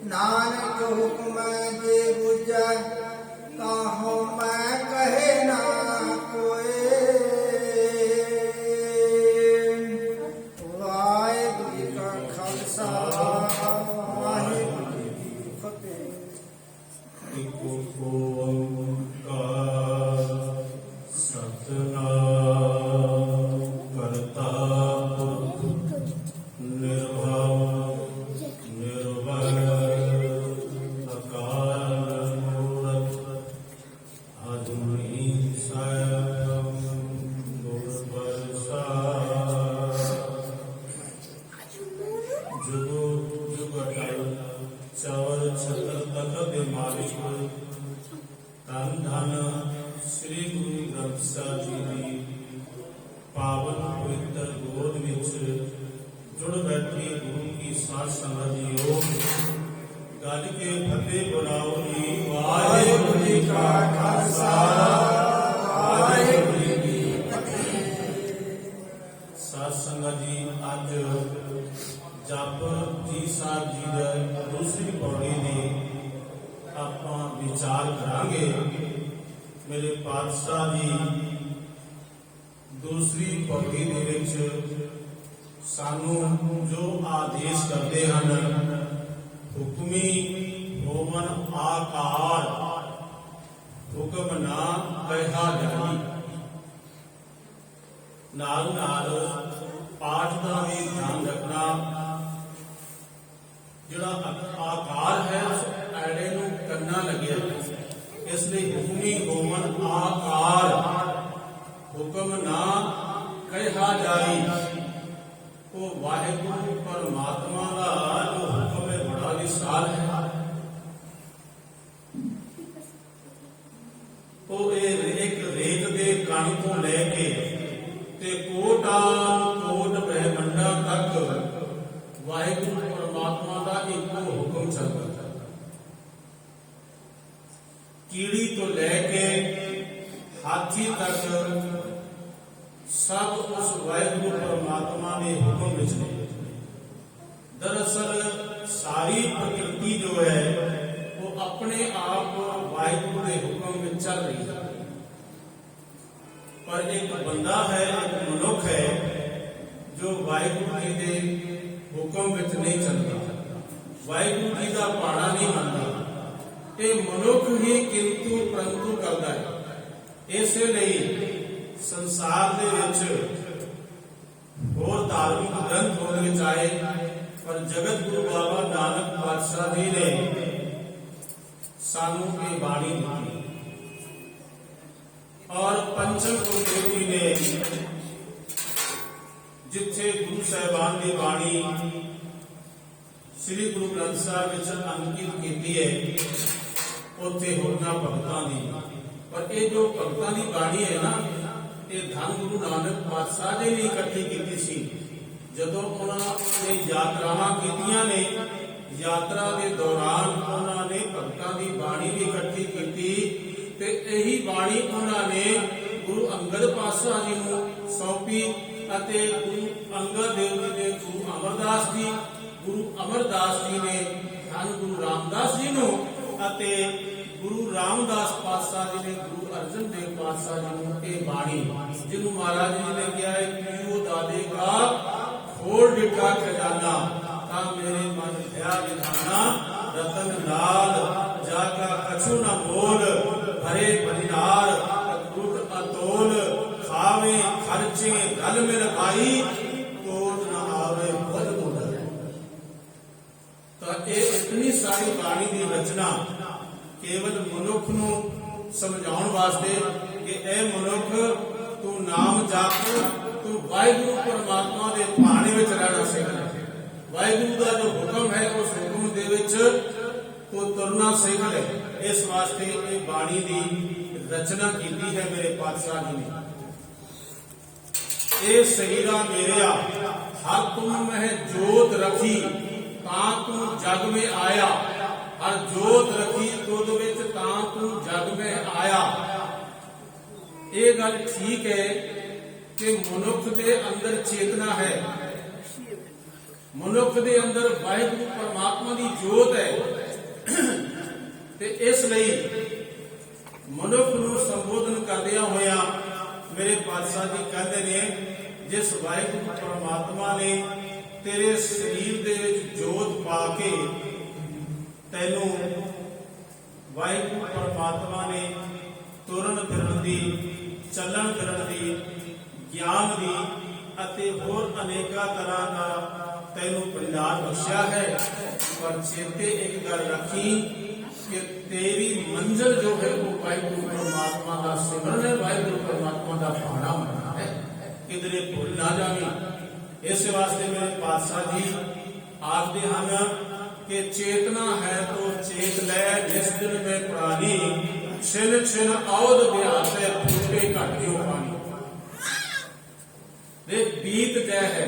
नानक हुक्म जे बुझै ताहो मैं कहे ना कोई। वाहिगुरू जी का खालसा वाहिगुरू जी की फतेह। एक ओंकार सतनाम करता पुरख निर्भव निर्वैर अकाल मूरत अजूनी सैभम गुरप्रसाद। जुगो जुग अटल चवर छत्र तखत मालिक धन धन श्री गुरु ग्रंथ ਸਾਹਿਬ जी ਦੀ पावन पवित्र गोद विच जुड़ बैठी गुरु की साध संगत जीओ। गज के फतेह बुलाओ जी। वाहिगुरू जी का खालसा वाहिगुरू जी की फतेह। साध संगत जी अज जप जी साहब जी दी दूसरी पौड़ी दी ਆਪਾਂ विचार करांगे। मेरे पातशाह जी दूसरी पौड़ी दे विच सानू जो आदेश करते हैं, हुक्मी होवन आकार हुक्म ना कहा जाई। नाल नाल पाठ का भी ध्यान रखना। जिहड़ा आकार है उस ऐड़े नूं कन्ना लगे, इसलिए हुक्मी होवन आकार हुक्म ना कहा जाई। वो वाहिगुरू परमात्मा का जो हुक्म है बड़ा विशाल है। वो एक रेत के कण को लैके ते कोटान कोट ब्रह्मंडा तक वाहिगुरू परमात्मा का एक हुक्म चलता है। कीड़ी तो लैके हाथी तक सब उस वाहिगुरू परमात्मा के हुक्म विच ने। दरअसल सारी प्रकृति जो है वो अपने आप वाहिगुरू के हुक्म में चल रही है। पर एक बंदा है, एक मनुख है जो वाहिगुरू जी के हुक्म विच नहीं चलता, वाहिगुरू जी का पाड़ा नहीं मनता। ये मनुख ही किंतु परंतु करता है। इसलिए संसार दे विच होर धार्मिक ग्रंथ होने चाहे, पर जगत गुरु बाबा नानक पातशाह जी ने सानू की बाणी दी और पंचम गुरुदेव जी ने जिथे गुरु साहिबान की बाणी श्री गुरु ग्रंथ साहिब विच अंकित की है, उत्थे होरना भगतां दी। पर ये जो भगतां दी बाणी है ना, ये धन गुरु नानक पातशाह जी ने इकट्ठी की सी। जदों उन्होंने यात्रावां कीतियां ने, यात्रा के दौरान उन्होंने भगतां दी बाणी भी इकट्ठी की ते यही बाणी उन्होंने गुरु अंगद पातशाह जी नूं सौंपी अते गुरु अंगद देव जी ने गुरु अमरदास जी, गुरु अमरदास जी ने धन गुरु रामदास जी नूं अते गुरु रामदास पातशाह जी ने गुरु अर्जन देव पातशाह जी नूं ये बाणी, जिन्होंने महाराज जी ने कहा है पीओ दादे का खोल डिठा खजाना ता मेरे मन भया विधाना। रतन लाल जाका कछु न बोल भरे भंडार अटूट अतोल। खावे खर्चे गल मिल भाई तोड़ न आवे बद बोल। तो ये इतनी सारी बाणी की रचना केवल मनुख नूं समझाउण वास्ते कि ए मनुख तू नाम जप, तू वाहिगुरू परमात्मा के भाणे विच रहना सीख ले। वाहिगुरू का जो हुक्म है उस हुक्म दे विच तू तुरना सीख ले। इस वास्ते ये बाणी की रचना की है मेरे पातशाह जी ने। ए सहीरा मेरिया हर तुम में जोत रखी तां तू जग में आया। हर जोत रखी तुद विच तां तू जग में आया। ये गल ठीक है कि मनुख के अंदर चेतना है, मनुख के अंदर वाहिगुरू परमात्मा की जोत है। ਤੇ ਇਸ ਲਈ ਮਨੁੱਖ ਨੂੰ ਸੰਬੋਧਨ ਕਰਦਿਆਂ ਹੋਇਆ ਮੇਰੇ ਪਾਤਸ਼ਾਹ ਜੀ ਕਹਿੰਦੇ ਨੇ, ਜਿਸ ਵਾਹਿਗੁਰੂ ਪਰਮਾਤਮਾ ਨੇ ਤੇਰੇ ਸਰੀਰ ਦੇ ਵਿੱਚ ਜੋਤ ਪਾ ਕੇ ਤੈਨੂੰ ਵਾਹਿਗੁਰੂ ਪਰਮਾਤਮਾ ਨੇ ਤੁਰਨ ਫਿਰਨ ਦੀ, ਚੱਲਣ ਫਿਰਨ ਦੀ, ਗਿਆਨ ਦੀ ਅਤੇ ਹੋਰ ਅਨੇਕਾਂ ਤਰ੍ਹਾਂ ਦਾ ਤੈਨੂੰ ਪ੍ਰਦਾਨ ਬਖਸ਼ਿਆ ਹੈ। ਪਰ ਚੇਤੇ ਇੱਕ ਗੱਲ ਰੱਖੀ ਕਿ ਤੇਰੀ ਮੰਜ਼ਿਲ ਜੋ ਹੈ ਉਹ ਵਾਹਿਗੁਰੂ ਪਰਮਾਤਮਾ ਦਾ ਸਿਮਰਨ ਹੈ, ਵਾਹਿਗੁਰੂ ਪਰਮਾਤਮਾ ਦਾ ਭਾਣਾ ਮੰਨਣਾ ਹੈ, ਕਿਧਰੇ ਭੁੱਲ ਨਾ ਜਾਵੀਂ। ਇਸ ਵਾਸਤੇ ਮੇਰੇ ਪਾਤਸ਼ਾਹ ਜੀ ਆਖਦੇ ਹਨ ਕਿ ਚੇਤਨਾ ਹੈ ਤੋ ਚੇਤ ਲੈ, ਜਿਸ ਦਿਨ ਮੈਂ ਪੁਰਾਣੀ, ਛਿਨ ਛਿਨ ਆਉਦ ਬਿਆਸੇ ਫੂਟੇ ਘਟਿਓ ਪਾਣੀ। ਦੇ ਬੀਤ ਜੈ ਹੈ,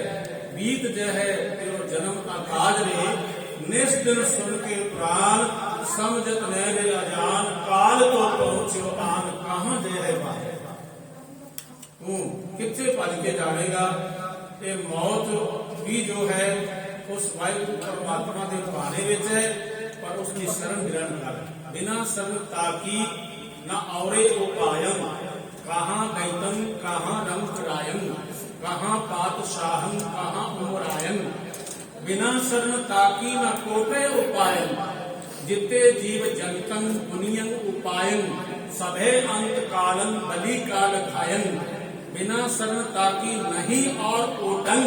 ਬੀਤ ਜੈ ਹੈ ਤੇਰੋ ਜਨਮ ਆਕਾਜ ਰੇ, ਨਿਸ ਦਿਨ ਸੁਣ ਕੇ ਪ੍ਰਾਨ, ਸਮਝਤ ਨੈ ਰੇ ਅਜਾਨ, ਕਾਲ ਤੋਂ ਪਹੁੰਚਿਓ ਆਨ, ਕਹਾਂ ਜੈ ਹੈ ਬਾਹਰ। ਤੂੰ ਕਿੱਥੇ ਭੱਜ ਕੇ ਜਾਵੇਗਾ? ਇਹ ਮੌਤ ਵੀ ਜੋ ਹੈ ਉਸ ਵਾਹਿਗੁਰੂ ਪਰਮਾਤਮਾ ਦੇ ਭਾਣੇ ਵਿੱਚ ਹੈ, ਪਰ ਉਸ ਦੀ ਸ਼ਰਨ ਗ੍ਰਹਿਣ ਕਰ। ਬਿਨਾਂ ਸ਼ਰਨ ਤਾਕੀ ਨਾ ਔਰੇ ਉਪਾਇਮ, ਕਹਾਂ ਗੈਤਨ ਕਹਾਂ ਰੰਗ ਚੜਾਇਨ, ਕਹਾਂ ਪਾਤਸ਼ਾਹਨ ਕਹਾਂ ਉਮਰਾਇਨ। ਬਿਨਾਂ ਸ਼ਰਨ ਤਾਕੀ ਨਾ ਕੋਟੇ ਉਪਾਇਨ, ਜਿਤੇ ਜੀਵ ਜਨਤਨ ਦੁਨੀਅਨ ਉਪਾਇਨ, ਸਭੇ ਅੰਤ ਕਾਲਨ ਬਲੀ काल खायन। बिना शरण ताकी नहीं और ओटन,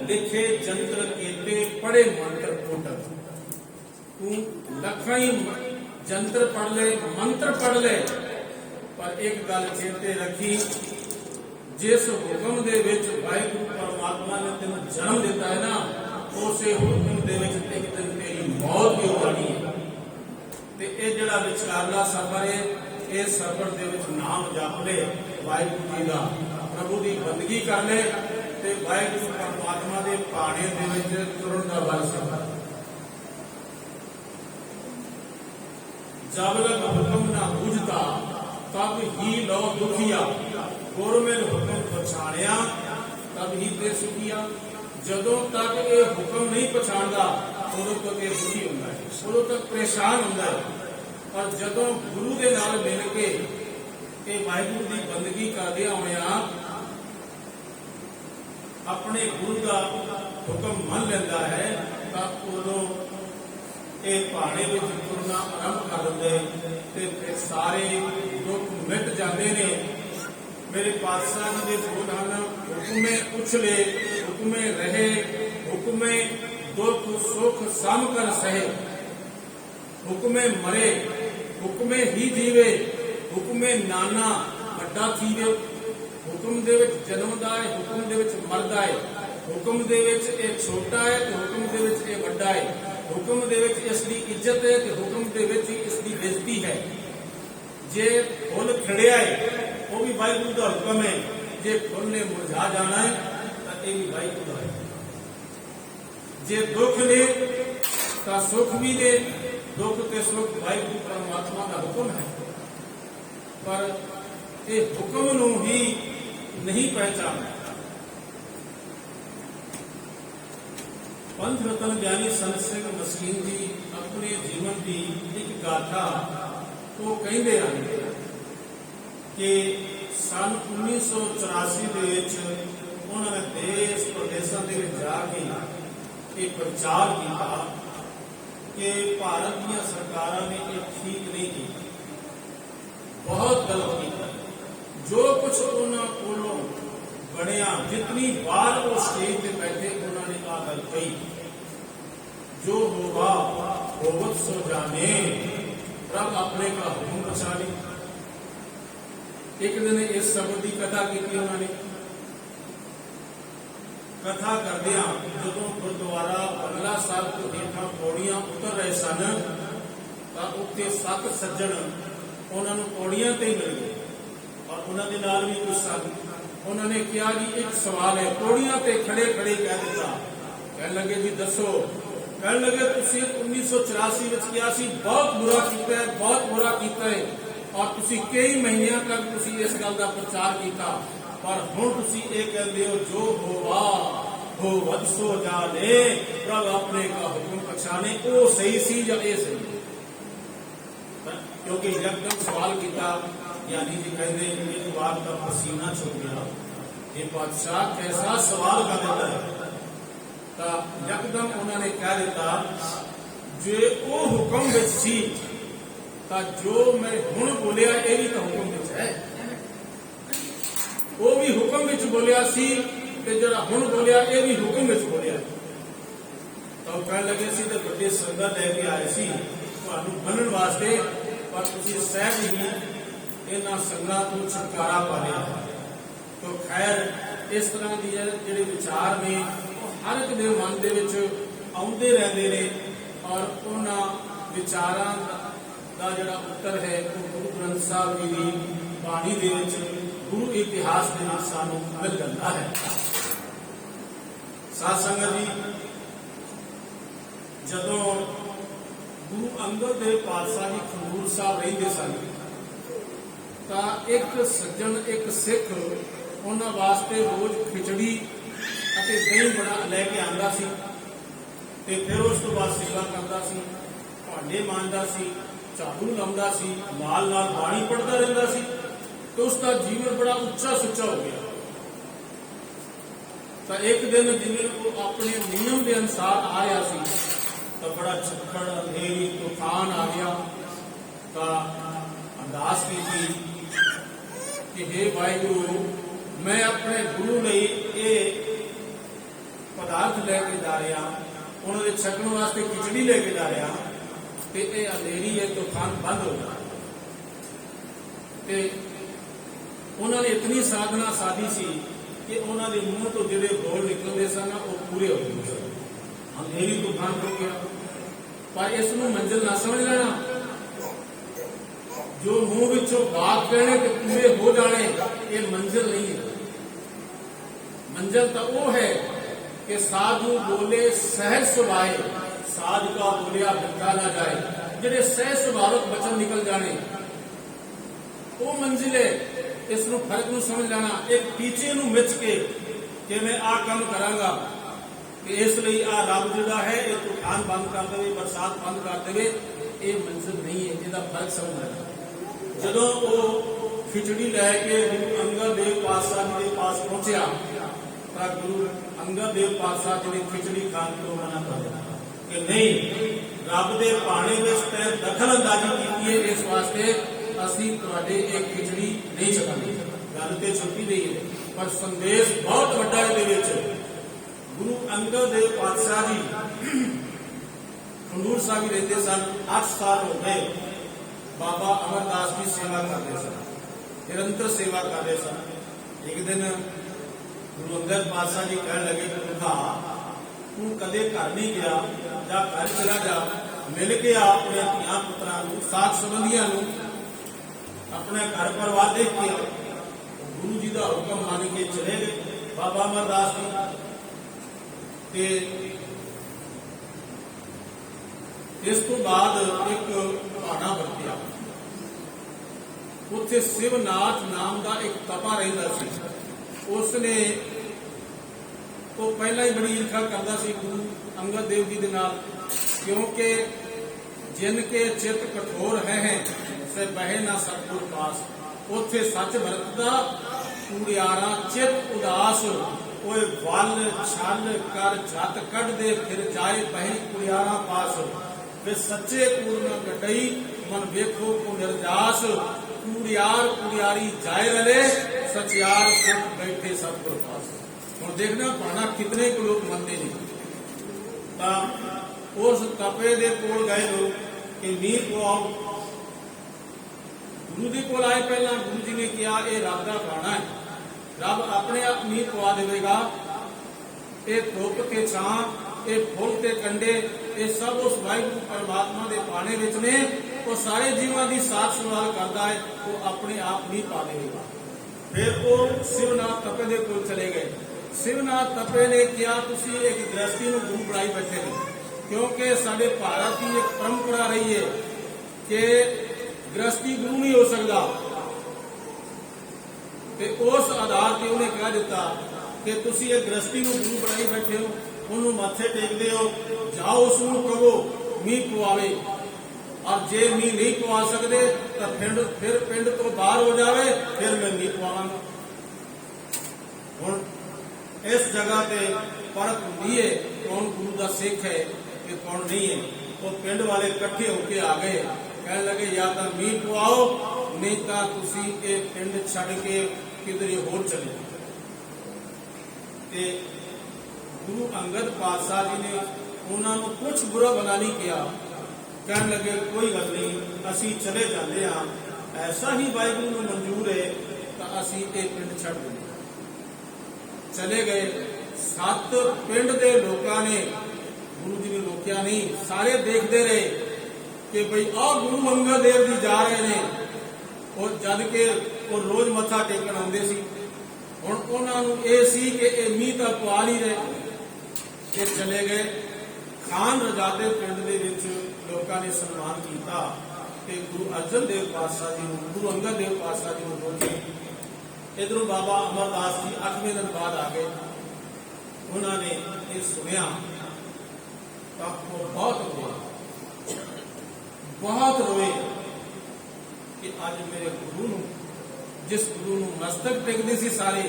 लिखे जंत्र केते पढ़े मंत्र कोटन। तू लखई जंत्र पढ़ ले, मंत्र पढ़ ले, पर एक गल चेते रखी, जिस हुक्म दे विच वाहिगुरू परमात्मा ने तेन जन्म दिता है ना, उसे हुक्म दे विच एक दिन तेरी मौत भी होनी है। ते ये जिहड़ा विचकारला सफर है, इस सफर दे विच नाम जप ले वाहिगुरू जी का, प्रभु की बंदगी कर ले, ते वाहिगुरू परमात्मा के भाणे दे विच तुरन दा बल सफर। जब लग हुक्म ना बुझता तब ही लो दुखिया, गुर मिल हुक्म पछाणिया तब ही ते सुखिया। जदों तक ये हुक्म नहीं पछाणदा उदों तक ये दुखी हुंदा है, उदों तक परेशान हुंदा है। और जदों गुरु दे नाल मिल के ये वाहिगुरू की बंदगी करदिया होया अपने गुरु का हुक्म मन लेंदा है, तब उदों ये भाणे विच तुरना आरंभ कर दिंदे ते फिर सारे दुख मिट जाते ने। मेरे पातशाह जी के बोल हैं, हुक्मे उछले हुक्मे रहे, हुक्मे दुख सुख सम कर सहे, हुक्मे मरे हुक्मे ही जीवे, हुक्मे नाना वड्डा थीवे। हुक्म दे विच जन्मदा है, हुक्म दे विच मरदा है, हुक्म दे विच ये छोटा है ते हुक्म दे विच ये वड्डा है, हुक्म दे विच इसकी इज्जत है ते हुक्म दे विच इसकी बेइज्जती है। जे फुल खिड़िया है वो भी वाहिगुरू का हुक्म है, जे फुल ने मुरझा जाना है तो ये भी वाहिगुरू का है। जे दुख ने तो सुख भी ने, दुख ते सुख वाहिगुरू परमात्मा का हुक्म है, पर ये हुक्म नूं ही नहीं पहचानता। पंथ रतन ज्ञानी संत सिंह मसीह जी अपने जीवन की एक गाथा वो कहते हैं कि सन 1984 ਦੇ ਵਿੱਚ ਉਹਨਾਂ ਨੇ ਦੇਸ਼ ਪ੍ਰਦੇਸ਼ਾਂ ਦੇ ਵਿੱਚ ਜਾ ਕੇ ਇਹ ਪ੍ਰਚਾਰ ਕੀਤਾ ਕਿ ਭਾਰਤ ਦੀਆਂ ਸਰਕਾਰਾਂ ਨੇ ਇਹ ਠੀਕ ਨਹੀਂ ਕੀਤਾ, ਬਹੁਤ ਗਲਤ ਕੀਤਾ। ਜੋ ਕੁਝ ਉਹਨਾਂ ਕੋਲੋਂ ਬਣਿਆ, जितनी बार वो स्टेज पे बैठे उन्होंने आ गल कही, जो होगा होवत सो जाने, प्रभ अपने का हुक्म पछाने। एक दिन इस शब्द की कथा की उन्होंने कथा करदिया जो गुरुद्वारा बंगला साहब तो हेठा पौड़ियां उतर रहे सन, तो उत्ते 7 सज्जन उन्होंने पौड़ियां ते मिल गए और उन्होंने नाल भी कुछ सन। उन्होंने कहा जी एक सवाल है, पौड़ियां ते खड़े खड़े कह दिता, कह लगे जी दसो, कह लगे तुसी 1984 विच किया सी बहुत बुरा कीता है, बहुत बुरा कीता है, और तुसी कई महीनों तक तुसी इस गल का प्रचार किया, पर हुण तुसी ये कहते हो जो होवा हो वध सो जाने, प्रभ अपने का हुक्म पछाने। वो सही सी या ये सही? पर क्योंकि यकदम सवाल किया, यानी जी कहते एक बार का पसीना छूट गया, ये बादशाह कैसा सवाल कर देता है। तो यकदम उन्होंने कह दिता जे वो हुक्म विच सी, तो जो मैं हुण बोलिया ये भी तो हुक्म विच है, वो भी हुक्म विच बोलिया सी, ते जरा हुण बोलिया ये भी हुक्म विच बोलिया। तो कह लगे सी तो बड़े संगत लेके आए सी तुहानू बनन वास्ते, पर तुसीं सहज ही इन्हां संगतां तो छुटकारा पा लिया। तो खैर इस तरह की जिहड़े विचार ने हर एक दे मन दे विच आउंदे रहिंदे ने, और उन्हां विचारां दा जिहड़ा उत्तर है वो गुरु ग्रंथ साहिब जी दी बाणी दे विच, गुरु इतिहास दे विच सानू मिल जांदा है। साध संगत जी, जदों गुरु अंगद देव पातशाह जी खडूर साहब रहिंदे सन, तां एक सज्जन एक सिख उन्हां वास्ते रोज खिचड़ी अते दही बड़ा लैके आंदा सी, ते फिर उस तो बाद सेवा करदा सी, भांडे मांजदा सी, झाड़ू लाउंदा सी, नाल नाल बाणी पढ़दा रहिंदा सी, तो उसका जीवन बड़ा उच्चा सुच्चा हो गया। तो एक दिन जिवें वो अपने नियम के अनुसार आया सी, तो बड़ा झक्खड़ अंधेरी तूफान आ गया। तो अरदास की कि हे वाहिगुरु, मैं अपने गुरु लई ये पदार्थ लेके जा रहा, उन्होंने छकण वास्ते खिचड़ी लेके जा रहा, तो ये अंधेरी है तूफान बंद हो गया। उन्होंने इतनी साधना साधी सी कि उन्होंने मुंह तो जिहड़े बोल निकलते सन वो पूरे हो गए सन। अंधेरी तूफान हो गया, पर इसनूं मंजिल ना समझ लेना। जो मुंह विचों बात कहने के पूरे हो जाने, ये मंजिल नहीं है। मंजिल तो वो है कि साधु बोले सहज सुभाए, साधु का बोलिया बिंदा ना जाए, जिहड़े सहज सुभावक वचन निकल जाने वो मंजिल है। इसनूं फर्क नूं समझ लेना। एक टीचे नूं मिच के कि मैं आ काम करांगा, कि इसलिए आ रब जिहड़ा है ये तूफान बंद कर देवे, बरसात बंद कर देवे, ये मंजिल नहीं है। इसका फर्क समझ लेना। जदों वो खिचड़ी लैके गुरु अंगद देव पातशाह जी के पास पहुंचा, तो गुरु अंगद देव पातशाह जी ने खिचड़ी खाण तो मना कर दिया कि नहीं, रब दे पाणे विच तैं दखल अंदाजी की है, इस वास्ते असीं तुहाडे एक खिचड़ी नहीं छकांगे। गल ते छुट्टी दी है, पर संदेश बहुत वड्डा है। इहदे विच गुरु अंगद देव पातशाह जी खडूर साहिब ही रहिंदे सन। 8 साल हो गए बाबा अमरदास की सेवा करते सन, निरंतर सेवा करते सन। एक दिन गुरु अंगद पातशाह जी कह लगे कि पुरखा, तू कदे घर नहीं गया, जा घर चला जा, मिल के आ अपने धियां पुत्रां नूं, साथ संबंधियां नूं, अपने घर परिवार देख के। गुरु जी का हुक्म मान के चले गए बाबा अमरदास जी। इस तो बाद एक भाना वरतिया, उत्थे शिवनाथ नाम का एक तपा रहिंदा सी। उसने तो पहला ही बड़ी ईर्खा करता सी गुरु अंगद देव जी के नाल, क्योंकि जिनके चित्त कठोर हैं से बहे ना सतगुर पास। उथे सच वरतदा कूड़ियारा चित उदास, ओए वल छल कर जत कढ़ दे, फिर जाए बही कुड़ियारा पास। वे सच्चे पूर्ण कटई मन वेखो को निर्जास, कूड़ियार कुड़ियारी जाए रले, सचियार सुख बैठे सतगुर पास। और देखना पाना कितने को लोग मनते नहीं। उस तपे दे कोल गए लोग कि नीर को आओ। गुरु जी को आए, पहला गुरु जी ने कहा यह रब का पाना है, रब अपने आप नीर पवा देगा। ये धुप के छां, ये फुल के कंडे, ये सब उस वाहिगुरू परमात्मा के पाने विच ने। वो सारे जीवां की साथ संभाल करता है, वो अपने आप नहीं पा देगा। फिर वो शिवनाथ तपे दे कोल चले गए। शिवनाथ तपे ने कहा तुसीं एक गृहस्थी नूं गुरु बनाई बैठे ने, क्योंकि साडे भारत की एक परंपरा रही है कि गृहस्थी गुरु नहीं हो सकता। ते उस आधार पर उन्हें कह दिता कि तुसीं एक गृहस्थी नूं गुरु बनाई बैठे हो, उन्होंने माथे टेकते हो, जाओ उसनूं कहो मीह पवावे। और जे मीह नहीं पवा सकते तो फिर पिंड तो बाहर हो जावे, फिर मैं मीह पवांगा। हुण इस जगह ते परख हुंदी है कौन गुरु का सिख है कि कौन नहीं है। वो पिंड वाले इकट्ठे होके आ गए, कहने लगे या तो मीह पवाओ नहीं तो तुसी ये पिंड छड़ के किधरे होर चले जाओ। गुरु अंगद पातशाह जी ने उन्होंने कुछ बुरा भला नहीं किया, कहने लगे कोई गल नहीं, असी चले जाते हाँ, ऐसा ही वाहिगुरू को मंजूर है तो असी ये पिंड छड़ देंगे। चले गए। 7 पिंड के लोगों ने गुरु जी ने रोकया नहीं, सारे देखते रहे कि भाई आ गुरु अंगद देव जी जा रहे हैं, और जद के वो रोज मत्था टेकन आते सी। हुण उन्होंने ये सी कि मीह तो पवा नहीं रहे, ये चले गए। खान रजादे पिंड दे विच लोगों ने सन्मान किया कि गुरु अर्जन देव पातशाह जी, गुरु अंगद देव पातशाह जी को रोके। इधरों बाबा अमरदास जी 8वें दिन बाद आ गए। उन्होंने ये सुनिया तो वो बहुत रोए कि आज मेरे गुरु नूं, जिस गुरु नूं मस्तक टेकदे सी सारे,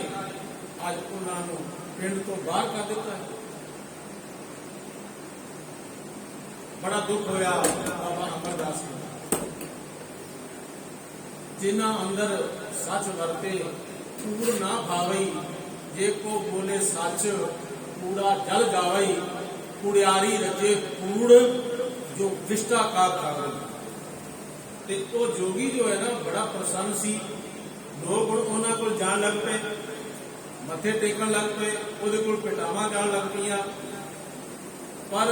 आज उन्होंने पिंड तो बाहर कर दिता है। बड़ा दुख होया बाबा अमरदास जी। जिन्हां अंदर सच वरते कूड़ ना भावई, जे को बोले सच कूड़ा जल जावई, कुड़ियारी रचे कूड़ जो विष्टा का खावे। ते वो जोगी जो है ना बड़ा प्रसन्न सी। लोग उन्होंने को जान लग पे, मथे टेकन लग पे, उहदे कोल पिटावां जान लग पईयां। पर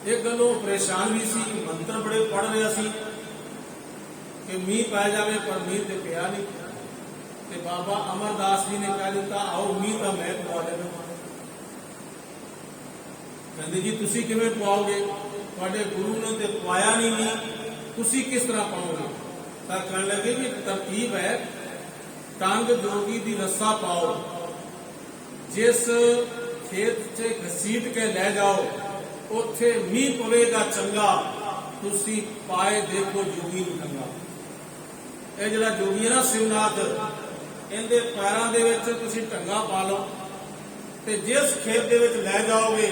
एक गलों परेशान भी सी, मंत्र बड़े पढ़ रहा सी कि मीह पै जावे, पर मीह ते पिया नहीं। ते बाबा अमरदास जी ने कह दिता आओ मीह तो मैं पवा देना। कहते जी तुसी किवें पवाओगे, तुहाडे गुरु ने ते पवाया नहीं मीह, तुसी किस तरह पाओगे। तो कहने लगे कि तरकीब है, टंग जोगी दी रस्सा पाओ, जिस खेत से घसीट के ले जाओ उत्थे मीह पवेगा चंगा, तुसी पाए देखो जोगी नूं चंगा। ये जिहड़ा जोगी है ना शिवनाथ, इहदे पैरां दे विच तुसी टंगा पा लो, ते जिस खेत दे विच ले जाओगे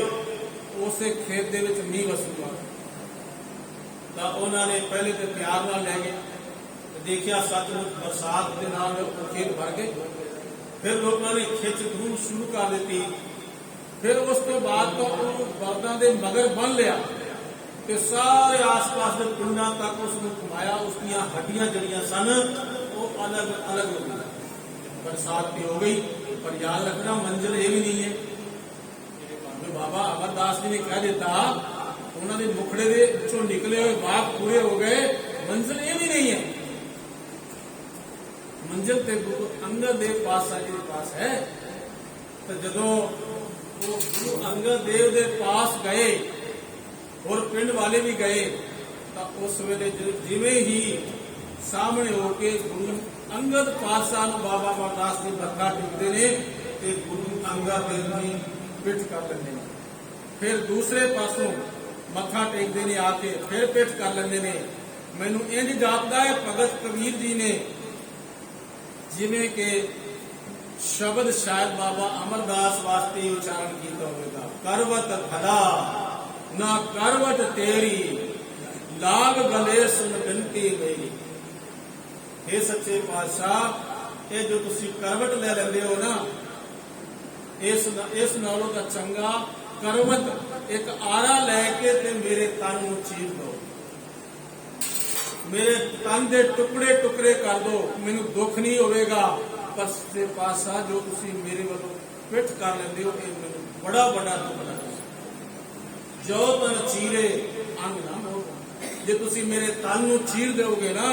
उस खेत दे विच मीह वसूगा। तो उन्होंने पहले तो प्यार नाल ले गए, देखिया सचमुच बरसात के नाल खेत भर गए। फिर लोगों ने खिच धूम शुरू कर दी। फिर उस तो बाद तो बरदा के मगर बन लिया, तो सारे आस पास के पिंडा तक उसने घुमाया। उसकी हड्डियां जड़ियां सन वो अलग अलग हो गई। बरसात भी हो गई, पर याद रखना मंजिल ये भी नहीं है। जो बाबा अमरदास जी ने कह दिता, उन्होंने मुखड़े के पिछों निकले हुए बाग पूरे हो गए, मंजिल ये भी नहीं है। मंजिल ते गुरु अंगद देव पातशाह जी के पास है। तो जदों वो गुरु अंगद देव के पास गए और पिंड वाले भी गए, तो उस वेले जिवें ही सामने होके गुरु अंगद पातशाह नूं बाबा अमरदास जी मत्था टेकदे ने, ते गुरु अंगद देव जी पिठ कर लेंदे ने। फिर दूसरे पासों मत्था टेकदे ने आके फिर पिठ कर लेंदे ने। मैनूं इंज जापदा है भगत कबीर जी ने जिवें के शब्द शायद बाबा अमरदास वास्ते उच्चारण किया होगा, करवत भला ना करवट तेरी, लाग गले सुन बिनती मेरी। हे सच्चे पातशाह, ये जो तुसी करवट ले लेंदे हो ना, इस नालों का चंगा करवट एक आरा लैके ते मेरे तन नूं चीर दो, मेरे तन दे टुकड़े टुकड़े कर दो, मैनू दुख नहीं होगा। पर सच्चे पातशाह जो तुसी मेरे वालों पिठ कर लेंदे हो, ये मैनू बड़ा बड़ा दुख लगदा। जो तन चीरे अंग ना मोड़ो। जे तुसी मेरे तन नूं चीर दोगे ना,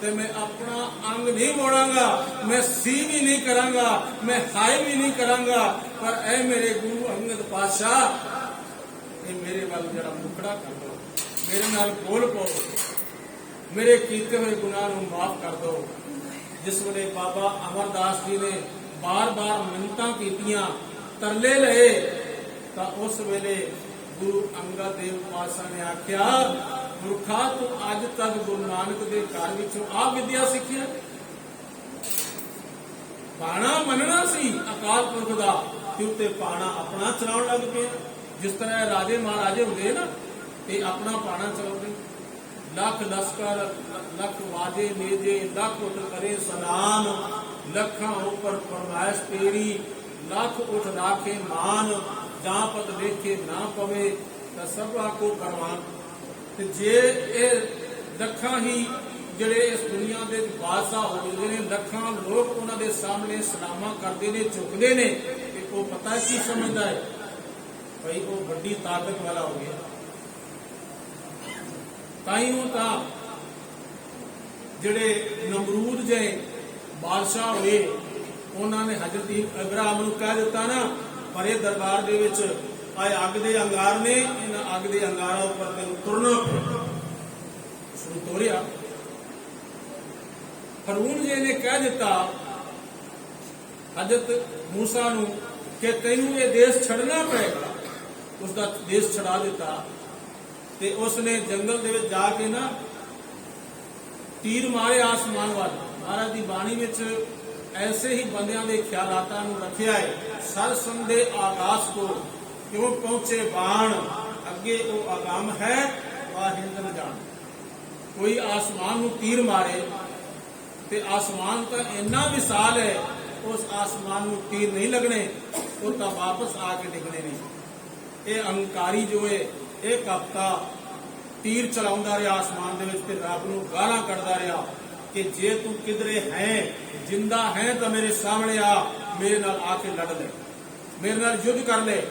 तो मैं अपना अंग नहीं मोड़ांगा, मैं सी भी नहीं करांगा, मैं हाय भी नहीं करांगा। पर ऐ मेरे गुरु अंगद पातशाह, ये मेरे वाल जरा मुखड़ा कर दो, मेरे नाल बोल पाओ, मेरे कीते हुए गुनाह नूं माफ कर दो। जिस वेले बाबा अमरदास जी ने बार बार मिन्नतां कीतियां, तरले लए, तो उस वेले गुरु अंगद देव पातशाह ने आख्या ਪੁਰਖਾ ਤੋਂ ਅੱਜ ਤੱਕ ਗੁਰੂ ਨਾਨਕ ਦੇ ਘਰ ਵਿੱਚੋਂ ਆ ਵਿਦਿਆ ਸਿੱਖਿਆ। ਪਾਣਾ ਮੰਨਣਾ ਸੀ ਅਕਾਲ ਪੁਰਖ ਦਾ, ਤੇ ਉੱਤੇ ਪਾਣਾ ਆਪਣਾ ਚਲਾਉਣ ਲੱਗ ਪਿਆ। ਜਿਸ ਤਰ੍ਹਾਂ ਰਾਜੇ ਮਹਾਰਾਜੇ ਹੁੰਦੇ ਨਾ, ਤੇ ਆਪਣਾ ਪਾਣਾ ਚਲਾਉਂਦੇ। ਲੱਖ ਲਸਕਰ ਲੱਖ ਵਾਜੇ ਨੇਜੇ, ਲੱਖ ਉਠ ਕਰੇ ਸਨਾਨ, ਲੱਖਾਂ ਉੱਪਰ ਫਰਮਾਇਸ਼ ਤੇਰੀ, ਲੱਖ ਉਠ ਰਾਖੇ ਮਾਨ, ਜਾਂ ਪਦ ਦੇਖੇ ਨਾ ਪਵੇ ਤਾਂ ਸਭਾ ਕੋ ਕਰਵਾਨ। ਤੇ ਜੇ ਇਹ ਲੱਖਾਂ ਹੀ ਜਿਹੜੇ ਇਸ ਦੁਨੀਆ ਦੇ ਬਾਦਸ਼ਾਹ ਹੋ ਜਾਂਦੇ ਨੇ, ਲੱਖਾਂ ਲੋਕ ਉਹਨਾਂ ਦੇ ਸਾਹਮਣੇ ਸਲਾਮਾਂ ਕਰਦੇ ਨੇ, ਝੁਕਦੇ ਨੇ, ਤੇ ਉਹ ਪਤਾ ਕੀ ਸਮਝਦਾ ਹੈ, ਭਈ ਉਹ ਵੱਡੀ ਤਾਕਤ ਵਾਲਾ ਹੋ ਗਿਆ। ਤਾਈਓ ਤਾਂ ਜਿਹੜੇ ਨਮਰੂਦ ਜੇ ਬਾਦਸ਼ਾਹ ਹੋਏ, ਉਹਨਾਂ ਨੇ ਹਜ਼ਰਤ ਇਬਰਾਹਿਮ ਨੂੰ ਕਹਿ ਦਿੱਤਾ ਨਾ, ਪਰੇ ਦਰਬਾਰ ਦੇ ਵਿੱਚ ਆਏ ਅੱਗ ਦੇ ਅੰਗਾਰ ਨੇ, ਇਹਨਾਂ ਅੱਗ ਦੇ ਅੰਗਾਰਾਂ ਉੱਪਰ ਤੈਨੂੰ ਤੁਰਨਾ ਪਿਆ। ਉਸਨੂੰ ਤੋਰਿਆ। ਫਰਊਨ ਜੀ ਨੇ ਕਹਿ ਦਿੱਤਾ ਹਜ਼ਰਤ ਮੂਸਾ ਨੂੰ ਕਿ ਤੈਨੂੰ ਇਹ ਦੇਸ਼ ਛੱਡਣਾ ਪਏਗਾ। ਉਸਦਾ ਦੇਸ਼ ਛਡਾ ਦਿੱਤਾ, ਤੇ ਉਸਨੇ ਜੰਗਲ ਦੇ ਵਿੱਚ ਜਾ ਕੇ ਨਾ ਤੀਰ ਮਾਰੇ ਆਸਮਾਨ ਵੱਲ। ਮਹਾਰਾਜ ਦੀ ਬਾਣੀ ਵਿੱਚ ਐਸੇ ਹੀ ਬੰਦਿਆਂ ਦੇ ਖਿਆਲਾਤਾਂ ਨੂੰ ਰੱਖਿਆ ਹੈ। ਸਰ ਸੰਦੇ ਆਕਾਸ਼ ਕੋ ਕਿਉਂ ਪਹੁੰਚੇ ਬਾਣ, ਅੱਗੇ ਉਹ ਆਗਮ ਹੈ ਵਾਹਿੰਦ ਨ ਜਾਣ। ਕੋਈ ਆਸਮਾਨ ਨੂੰ ਤੀਰ ਮਾਰੇ, ਤੇ ਆਸਮਾਨ ਤਾਂ ਇੰਨਾ ਵਿਸ਼ਾਲ ਹੈ, ਉਸ ਆਸਮਾਨ ਨੂੰ ਤੀਰ ਨਹੀਂ ਲੱਗਣੇ, ਉਹ ਤਾਂ ਵਾਪਸ ਆ ਕੇ ਡਿੱਗਣੇ ਨਹੀਂ। ਇਹ ਅਹੰਕਾਰੀ ਜੋ ਹੈ, ਇਹ ਕਪਤਾ ਤੀਰ ਚਲਾਉਂਦਾ ਰਿਹਾ ਆਸਮਾਨ ਦੇ ਵਿੱਚ, ਤੇ ਰੱਬ ਨੂੰ ਗਾਲਾਂ ਕੱਢਦਾ ਰਿਹਾ ਕਿ ਜੇ ਤੂੰ ਕਿਧਰੇ ਹੈ, ਜਿੰਦਾ ਹੈ ਤਾਂ ਮੇਰੇ ਸਾਹਮਣੇ ਆ, ਮੇਰੇ ਨਾਲ ਆ ਕੇ ਲੜ ਲੈ, ਮੇਰੇ ਨਾਲ ਯੁੱਧ ਕਰ ਲੈ।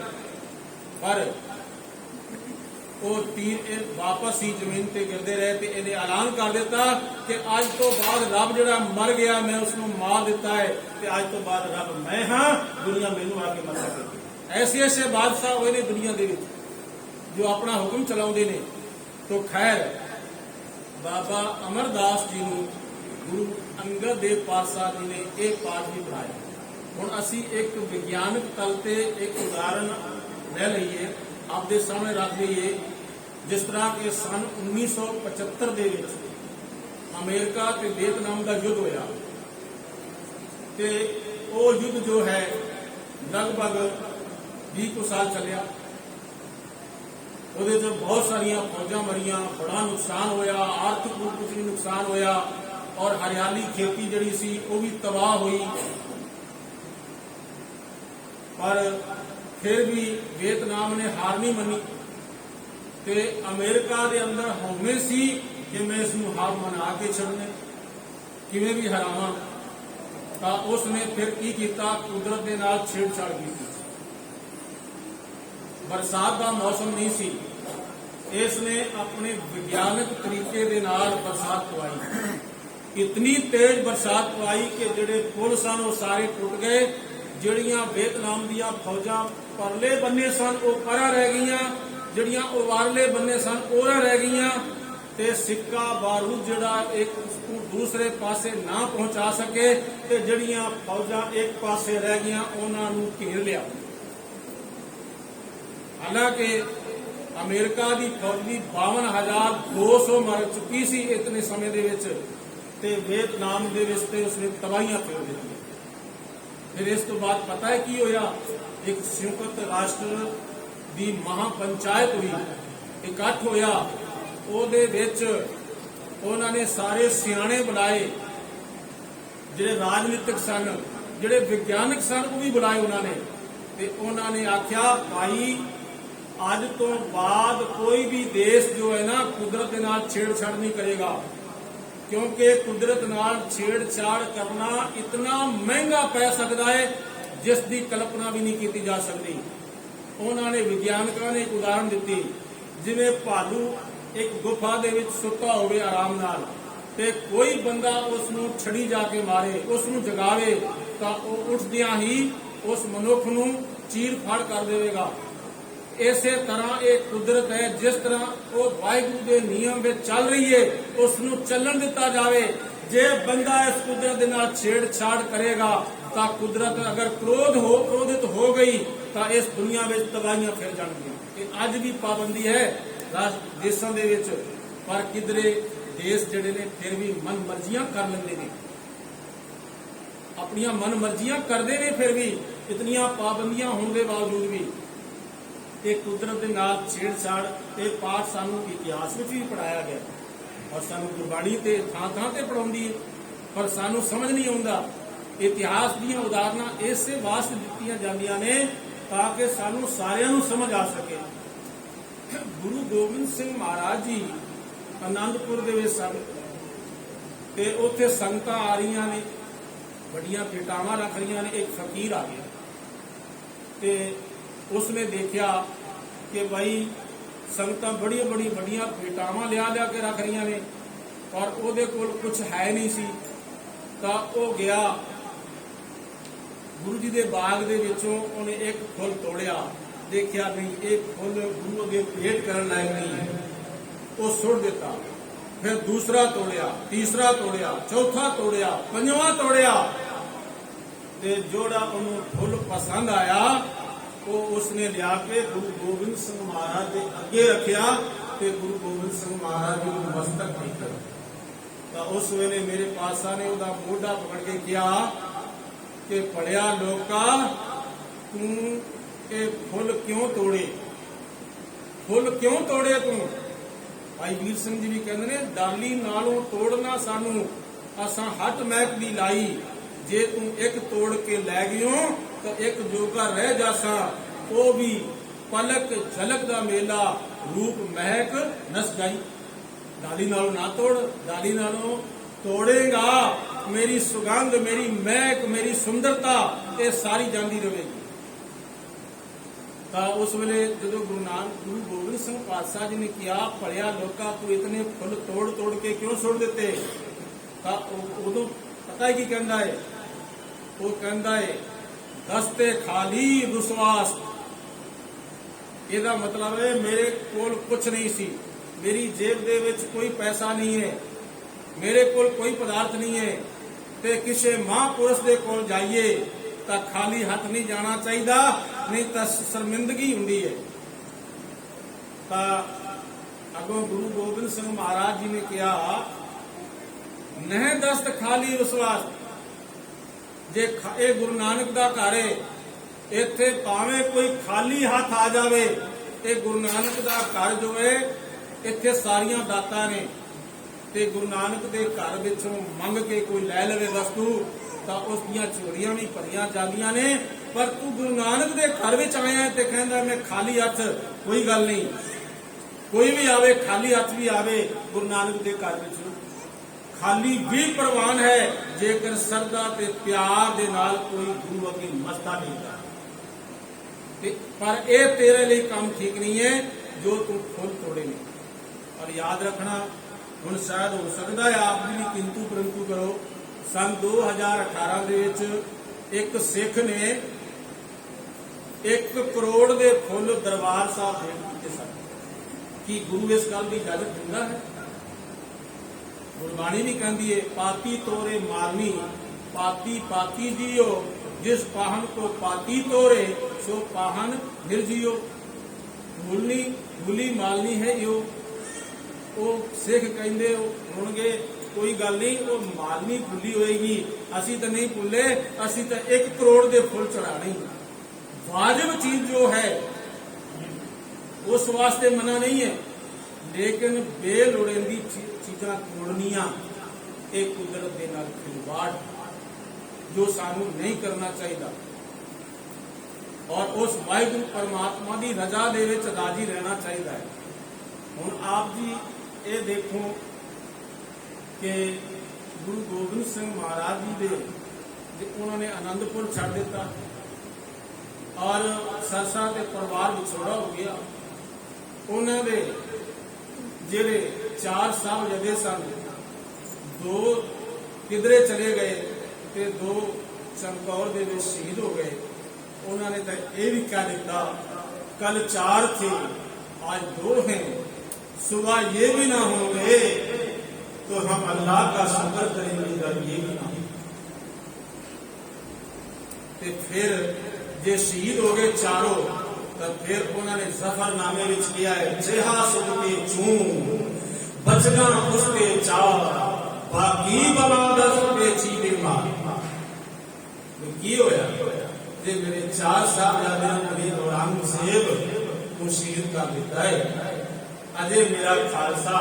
ਪਰ ਉਹ ਤੀਰ ਵਾਪਸ ਹੀ ਜ਼ਮੀਨ ਤੇ ਗਿਰਦੇ ਰਹੇ, ਤੇ ਇਹਨੇ ਐਲਾਨ ਕਰ ਦਿੱਤਾ ਕਿ ਅੱਜ ਤੋਂ ਬਾਅਦ ਰੱਬ ਜਿਹੜਾ ਮਰ ਗਿਆ, ਮੈਂ ਉਸ ਨੂੰ ਮਾਰ ਦਿੱਤਾ ਹੈ, ਤੇ ਅੱਜ ਤੋਂ ਬਾਅਦ ਰੱਬ ਮੈਂ ਹਾਂ, ਦੁਨੀਆ ਮੈਨੂੰ ਆ ਕੇ ਮਰ ਸਕੇਗੀ। ਐਸੇ ਐਸੇ ਬਾਦਸ਼ਾਹ ਹੋਏ ਨੇ ਦੁਨੀਆ ਦੇ ਵਿੱਚ ਜੋ ਆਪਣਾ ਹੁਕਮ ਚਲਾਉਂਦੇ ਨੇ। तो खैर बाबा अमरदास जी ਨੂੰ गुरु अंगद देव पातशाह जी ने एक पाठ भी पढ़ाया। ਹੁਣ ਅਸੀਂ ਇੱਕ ਵਿਗਿਆਨਕ ਤਲ ਤੇ ਇੱਕ ਉਦਾਹਰਨ ਲੈ ਲਈਏ, ਆਪਦੇ ਸਾਹਮਣੇ ਰੱਖ ਲਈਏ। ਜਿਸ ਤਰ੍ਹਾਂ ਕਿ ਸਨ 1975 ਦੇ ਵਿੱਚ ਅਮਰੀਕਾ ਤੇ ਵੀਅਤਨਾਮ ਦਾ ਯੁੱਧ ਹੋਇਆ, ਤੇ ਉਹ ਯੁੱਧ ਜੋ ਹੈ ਲਗਭਗ 20 ਕੁ ਸਾਲ ਚੱਲਿਆ। ਉਹਦੇ 'ਚ ਬਹੁਤ ਸਾਰੀਆਂ ਫੌਜਾਂ ਮਰੀਆਂ, ਬੜਾ ਨੁਕਸਾਨ ਹੋਇਆ, ਆਰਥਿਕ ਰੂਪ ਵਿੱਚ ਵੀ ਨੁਕਸਾਨ ਹੋਇਆ, ਔਰ ਹਰਿਆਲੀ ਖੇਤੀ ਜਿਹੜੀ ਸੀ ਉਹ ਵੀ ਤਬਾਹ ਹੋਈ। ਪਰ ਫਿਰ ਵੀ ਵੀਅਤਨਾਮ ਨੇ ਹਾਰ ਨਹੀਂ ਮੰਨੀ, ਤੇ ਅਮਰੀਕਾ ਦੇ ਅੰਦਰ ਹਉਮੈ ਸੀ ਕਿ ਮੈਂ ਇਸ ਨੂੰ ਹਾਰ ਮਨਾ ਕੇ ਛੱਡਣਾ, ਕਿਵੇਂ ਵੀ ਹਰਾਵਾਂ। ਤਾਂ ਉਸ ਨੇ ਫਿਰ ਕੀ ਕੀਤਾ, ਕੁਦਰਤ ਦੇ ਨਾਲ ਛੇੜਛਾੜ ਕੀਤੀ। ਬਰਸਾਤ ਦਾ ਮੌਸਮ ਨਹੀਂ ਸੀ, ਇਸ ਨੇ ਆਪਣੇ ਵਿਗਿਆਨਕ ਤਰੀਕੇ ਦੇ ਨਾਲ ਬਰਸਾਤ ਪਵਾਈ। ਇਤਨੀ ਤੇਜ਼ ਬਰਸਾਤ ਪਵਾਈ ਕਿ ਜਿਹੜੇ ਪੁਲ ਸਨ ਉਹ ਸਾਰੇ ਟੁੱਟ ਗਏ। ਜਿਹੜੀਆਂ ਵੀਅਤਨਾਮ ਦੀਆਂ ਫੌਜਾਂ ਪਰਲੇ ਬੰਨੇ ਸਨ ਉਹ ਪਰਾਂ ਰਹਿ ਗਈਆਂ, ਜਿਹੜੀਆਂ ਉਵਾਰਲੇ ਬੰਨੇ ਸਨ ਉਰਾਂ ਰਹਿ ਗਈਆਂ, ਤੇ ਸਿੱਕਾ ਬਾਰੂਦ ਜਿਹੜਾ ਇੱਕ ਦੂਸਰੇ ਪਾਸੇ ਨਾ ਪਹੁੰਚਾ ਸਕੇ, ਤੇ ਜਿਹੜੀਆਂ ਫੌਜਾਂ ਇੱਕ ਪਾਸੇ ਰਹਿ ਗਈਆਂ ਉਹਨਾਂ ਨੂੰ ਘੇਰ ਲਿਆ। ਹਾਲਾਂਕਿ ਅਮਰੀਕਾ ਦੀ ਫੌਜ ਦੀ 52,200 ਮਰ ਚੁੱਕੀ ਸੀ ਇਤਨੇ ਸਮੇਂ ਦੇ ਵਿੱਚ, ਤੇ ਵੀਅਤਨਾਮ ਦੇ ਵਿੱਚ ਤੇ ਉਸਨੇ ਤਬਾਹੀਆਂ ਫੇਰ ਦਿੱਤੀਆਂ। ਫਿਰ ਇਸ ਤੋਂ ਬਾਅਦ ਪਤਾ ਹੈ ਕੀ ਹੋਇਆ, ਇੱਕ ਸੰਯੁਕਤ ਰਾਸ਼ਟਰ ਦੀ ਮਹਾਪੰਚਾਇਤ ਹੋਈ, ਇਕੱਠ ਹੋਇਆ। ਉਹਦੇ ਵਿੱਚ ਉਹਨਾਂ ਨੇ ਸਾਰੇ ਸਿਆਣੇ ਬੁਲਾਏ, ਜਿਹੜੇ ਰਾਜਨੀਤਿਕ ਸਨ, ਜਿਹੜੇ ਵਿਗਿਆਨਕ ਸਨ ਉਹ ਵੀ ਬੁਲਾਏ ਉਹਨਾਂ ਨੇ। ਤੇ ਉਹਨਾਂ ਨੇ ਆਖਿਆ ਭਾਈ ਅੱਜ ਤੋਂ ਬਾਅਦ ਕੋਈ ਵੀ ਦੇਸ਼ ਜੋ ਹੈ ਨਾ ਕੁਦਰਤ ਦੇ ਨਾਲ ਛੇੜਛਾੜ ਨਹੀਂ ਕਰੇਗਾ, ਕਿਉਂਕਿ ਕੁਦਰਤ ਨਾਲ ਛੇੜਛਾੜ ਕਰਨਾ ਇਤਨਾ ਮਹਿੰਗਾ ਪੈ ਸਕਦਾ ਹੈ ਜਿਸ ਦੀ ਕਲਪਨਾ ਵੀ ਨਹੀਂ ਕੀਤੀ ਜਾ ਸਕਦੀ। ਉਹਨਾਂ ਨੇ ਵਿਗਿਆਨਕਾਂ ਨੇ ਇੱਕ ਉਦਾਹਰਨ ਦਿੱਤੀ, ਜਿਵੇਂ ਭਾਲੂ ਇੱਕ ਗੁਫਾ ਦੇ ਵਿੱਚ ਸੁੱਤਾ ਹੋਵੇ ਆਰਾਮ ਨਾਲ, ਤੇ ਕੋਈ ਬੰਦਾ ਉਸ ਨੂੰ ਛੜੀ ਜਾ ਕੇ ਮਾਰੇ, ਉਸ ਨੂੰ ਜਗਾਵੇ, ਤਾਂ ਉਹ ਉੱਠਦਿਆਂ ਹੀ ਉਸ ਮਨੁੱਖ ਨੂੰ ਚੀਰ ਫਾੜ ਕਰ ਦੇਵੇਗਾ। ਇਸੇ ਤਰ੍ਹਾਂ ਇਹ ਕੁਦਰਤ ਹੈ, ਜਿਸ ਤਰ੍ਹਾਂ ਉਹ ਵਾਹਿਗੁਰੂ ਦੇ ਨਿਯਮ ਵਿੱਚ ਚੱਲ ਰਹੀ ਹੈ ਉਸ ਨੂੰ ਚੱਲਣ ਦਿੱਤਾ ਜਾਵੇ। ਜੇ ਬੰਦਾ ਇਸ ਕੁਦਰਤ ਦੇ ਨਾਲ ਛੇੜਛਾੜ ਕਰੇਗਾ ਤਾਂ ਕੁਦਰਤ ਅਗਰ ਕ੍ਰੋਧਿਤ ਹੋ ਗਈ ਤਾਂ ਇਸ ਦੁਨੀਆ ਵਿੱਚ ਤਬਾਹੀਆਂ ਫਿਰ ਜਾਣਗੀਆਂ। ਇਹ ਅੱਜ ਵੀ ਪਾਬੰਦੀ ਹੈ ਦੇਸ਼ਾਂ ਦੇ ਵਿੱਚ, पर किधरे देश जिहड़े ने फिर भी मन मर्जियां कर लेंदे ने, अपनियां मन मर्जियां करते ने, फिर भी इतनियां पाबंदियां होने के बावजूद भी ये कुदरत के नाल छेड़छाड़ ये पाठ सानू इतिहास में भी पढ़ाया गया और सानू गुरबाणी ते थां थां ते पढ़ाउंदी है, पर सानू समझ नहीं आउंदा। इतिहास दीयां उदाहरणां इसे वास्ते दित्तियां जांदियां ने ताकि सानू सारियां नू समझ आ सके। गुरु गोबिंद सिंह महाराज जी आनंदपुर दे विच सन ते उत्थे संगतां आ रहीआं ने, बड़ियां भेटावां रख रहीआं ने। एक फकीर आ गया ते उसने देखा कि भाई संगतां बड़ी बड़ियां भेटावां लिया के रख रही ने और ਉਹਦੇ ਕੋਲ कुछ है नहीं सी, ਤਾਂ ਉਹ गया गुरु जी के बाग ਦੇ ਵਿੱਚੋਂ ਉਹਨੇ एक फुल तोड़िया, देखा नहीं एक फुल गुरु अगे भेंट करने लायक नहीं है, वो सुट दिता। फिर दूसरा तोड़िया, तीसरा तोड़िया, चौथा तोड़िया, पंजवां तोड़िया, ते जोड़ा उन्होंने फुल पसंद आया वो उसने लिया के गुरु गोबिंद सिंह महाराज के अगे रखिया ते गुरु गोबिंद सिंह महाराज जी को मस्तक टेका। तो उस वेले मेरे पासा ने उदा मोढा पकड़ के कहा कि पढ़िया लोका तू ये फुल क्यों तोड़े, फुल क्यों तोड़े तू। भाई वीर सिंह जी भी कहते ने डाली नालों तोड़ना सानू असां हट महक दी लाई, जे तू एक तोड़ के लै गयो तो एक जोगा रह जासा, वो भी पलक झलक दा मेला रूप महक नस गई। डाली नालों ना तोड़, डाली नालों तोड़ेगा मेरी सुगंध, मेरी महक, मेरी सुंदरता ये सारी जाती रहेगी। तो उस वेले जो गुरु गोबिंद सिंह पातशाह जी ने किया पढ़िया लोका तू इतने फुल तोड़ तोड़ के क्यों सुट दिते, तो उदों पता है की कहता है, वो कहता है दस्ते खाली विश्वास, ਇਹਦਾ मतलब है मेरे कोल कुछ नहीं सी, मेरी जेब दे विच कोई पैसा नहीं है, मेरे कोल कोई पदार्थ नहीं है, ते किसी महापुरुष दे कोल जाइए तो खाली हाथ नहीं जाना चाहिए, नहीं तो शर्मिंदगी हुंदी है। तो अगों गुरु गोबिंद सिंह महाराज जी ने कहा नह दस्त खाली विश्वास, जे ये गुरु नानक दा घर है इत्थे भावें कोई खाली हाथ आ जावे, ये गुरु नानक दा घर जो है इत्थे सारियां दातां ने, ते गुरु नानक दे घर विचों मंग के कोई लै लवे वस्तु तो उस दियां चोरियां भी भरियां जांदियां ने, पर तू गुरु नानक दे घर विच आया ते कहंदा मैं खाली हथ, कोई गल नहीं, कोई भी आवे खाली हथ भी आवे गुरु नानक दे घर विच खाली भी प्रवान है जेकर श्रद्धा ते प्यार दे नाल कोई गुरु अगे मस्ता नहीं कर। पर यह तेरे लिए काम ठीक नहीं है जो तू फुल तोड़े नहीं। और याद रखना हुण शायद हो सकता है आप भी किंतु परंतु करो, सन 2018 दे विच एक सिख ने 1 करोड़ दे फुल दरबार साहब भेंट कीते सन। कि गुरु इस गल की इजाजत दिंदा है? गुरबाणी भी कहती है पाती तोरे मारनी पाती पाती जियो, जिस पाहन को पाती तोरे सो पाहन निर्जियो। भूलनी भूली मालनी है यो, वो सिख कहते होंगे कोई गल नहीं, वो मालनी भूली होएगी, असी तो नहीं भूले, असी तो 1 करोड़ के फुल चढ़ाने। वाजिब चीज जो है उस वास्ते मना नहीं है, लेकिन बेलोड़ेंदी चीज़ां तोड़नियां एक कुदरत के नाल खिलवाड़ जो सानू नहीं करना चाहिए। और उस वाहिगुरू परमात्मा की रजा दे विच राजी रहना चाहिए है। हुण आप जी ये देखो कि गुरु गोबिंद सिंह महाराज जी दे उन्होंने आनंदपुर छड़ दिता और सरसा के परिवार विछोड़ा हो गया। उन्होंने जेड़े 4 साहबजादे सन, 2 किधरे चले गए ते 2 चमकौर दे विच शहीद हो गए। उन्होंने तो यह भी कह दिता कल 4 थे आज 2 हैं, सुबह ये भी ना होंगे तो हम अल्लाह का शुक्र करेंगे जब ये भी ना। ते फिर जे शहीद हो गए चारों, तो फिर उन्होंने जफरनामे विच किया है जेहा सुख के चूम बचना उसके चार बाकी बलादस बेची बीमार। की होया जे मेरे चार साहबजादे मेरे औरंगजेब को शहीद कर दिता है, अजय मेरा खालसा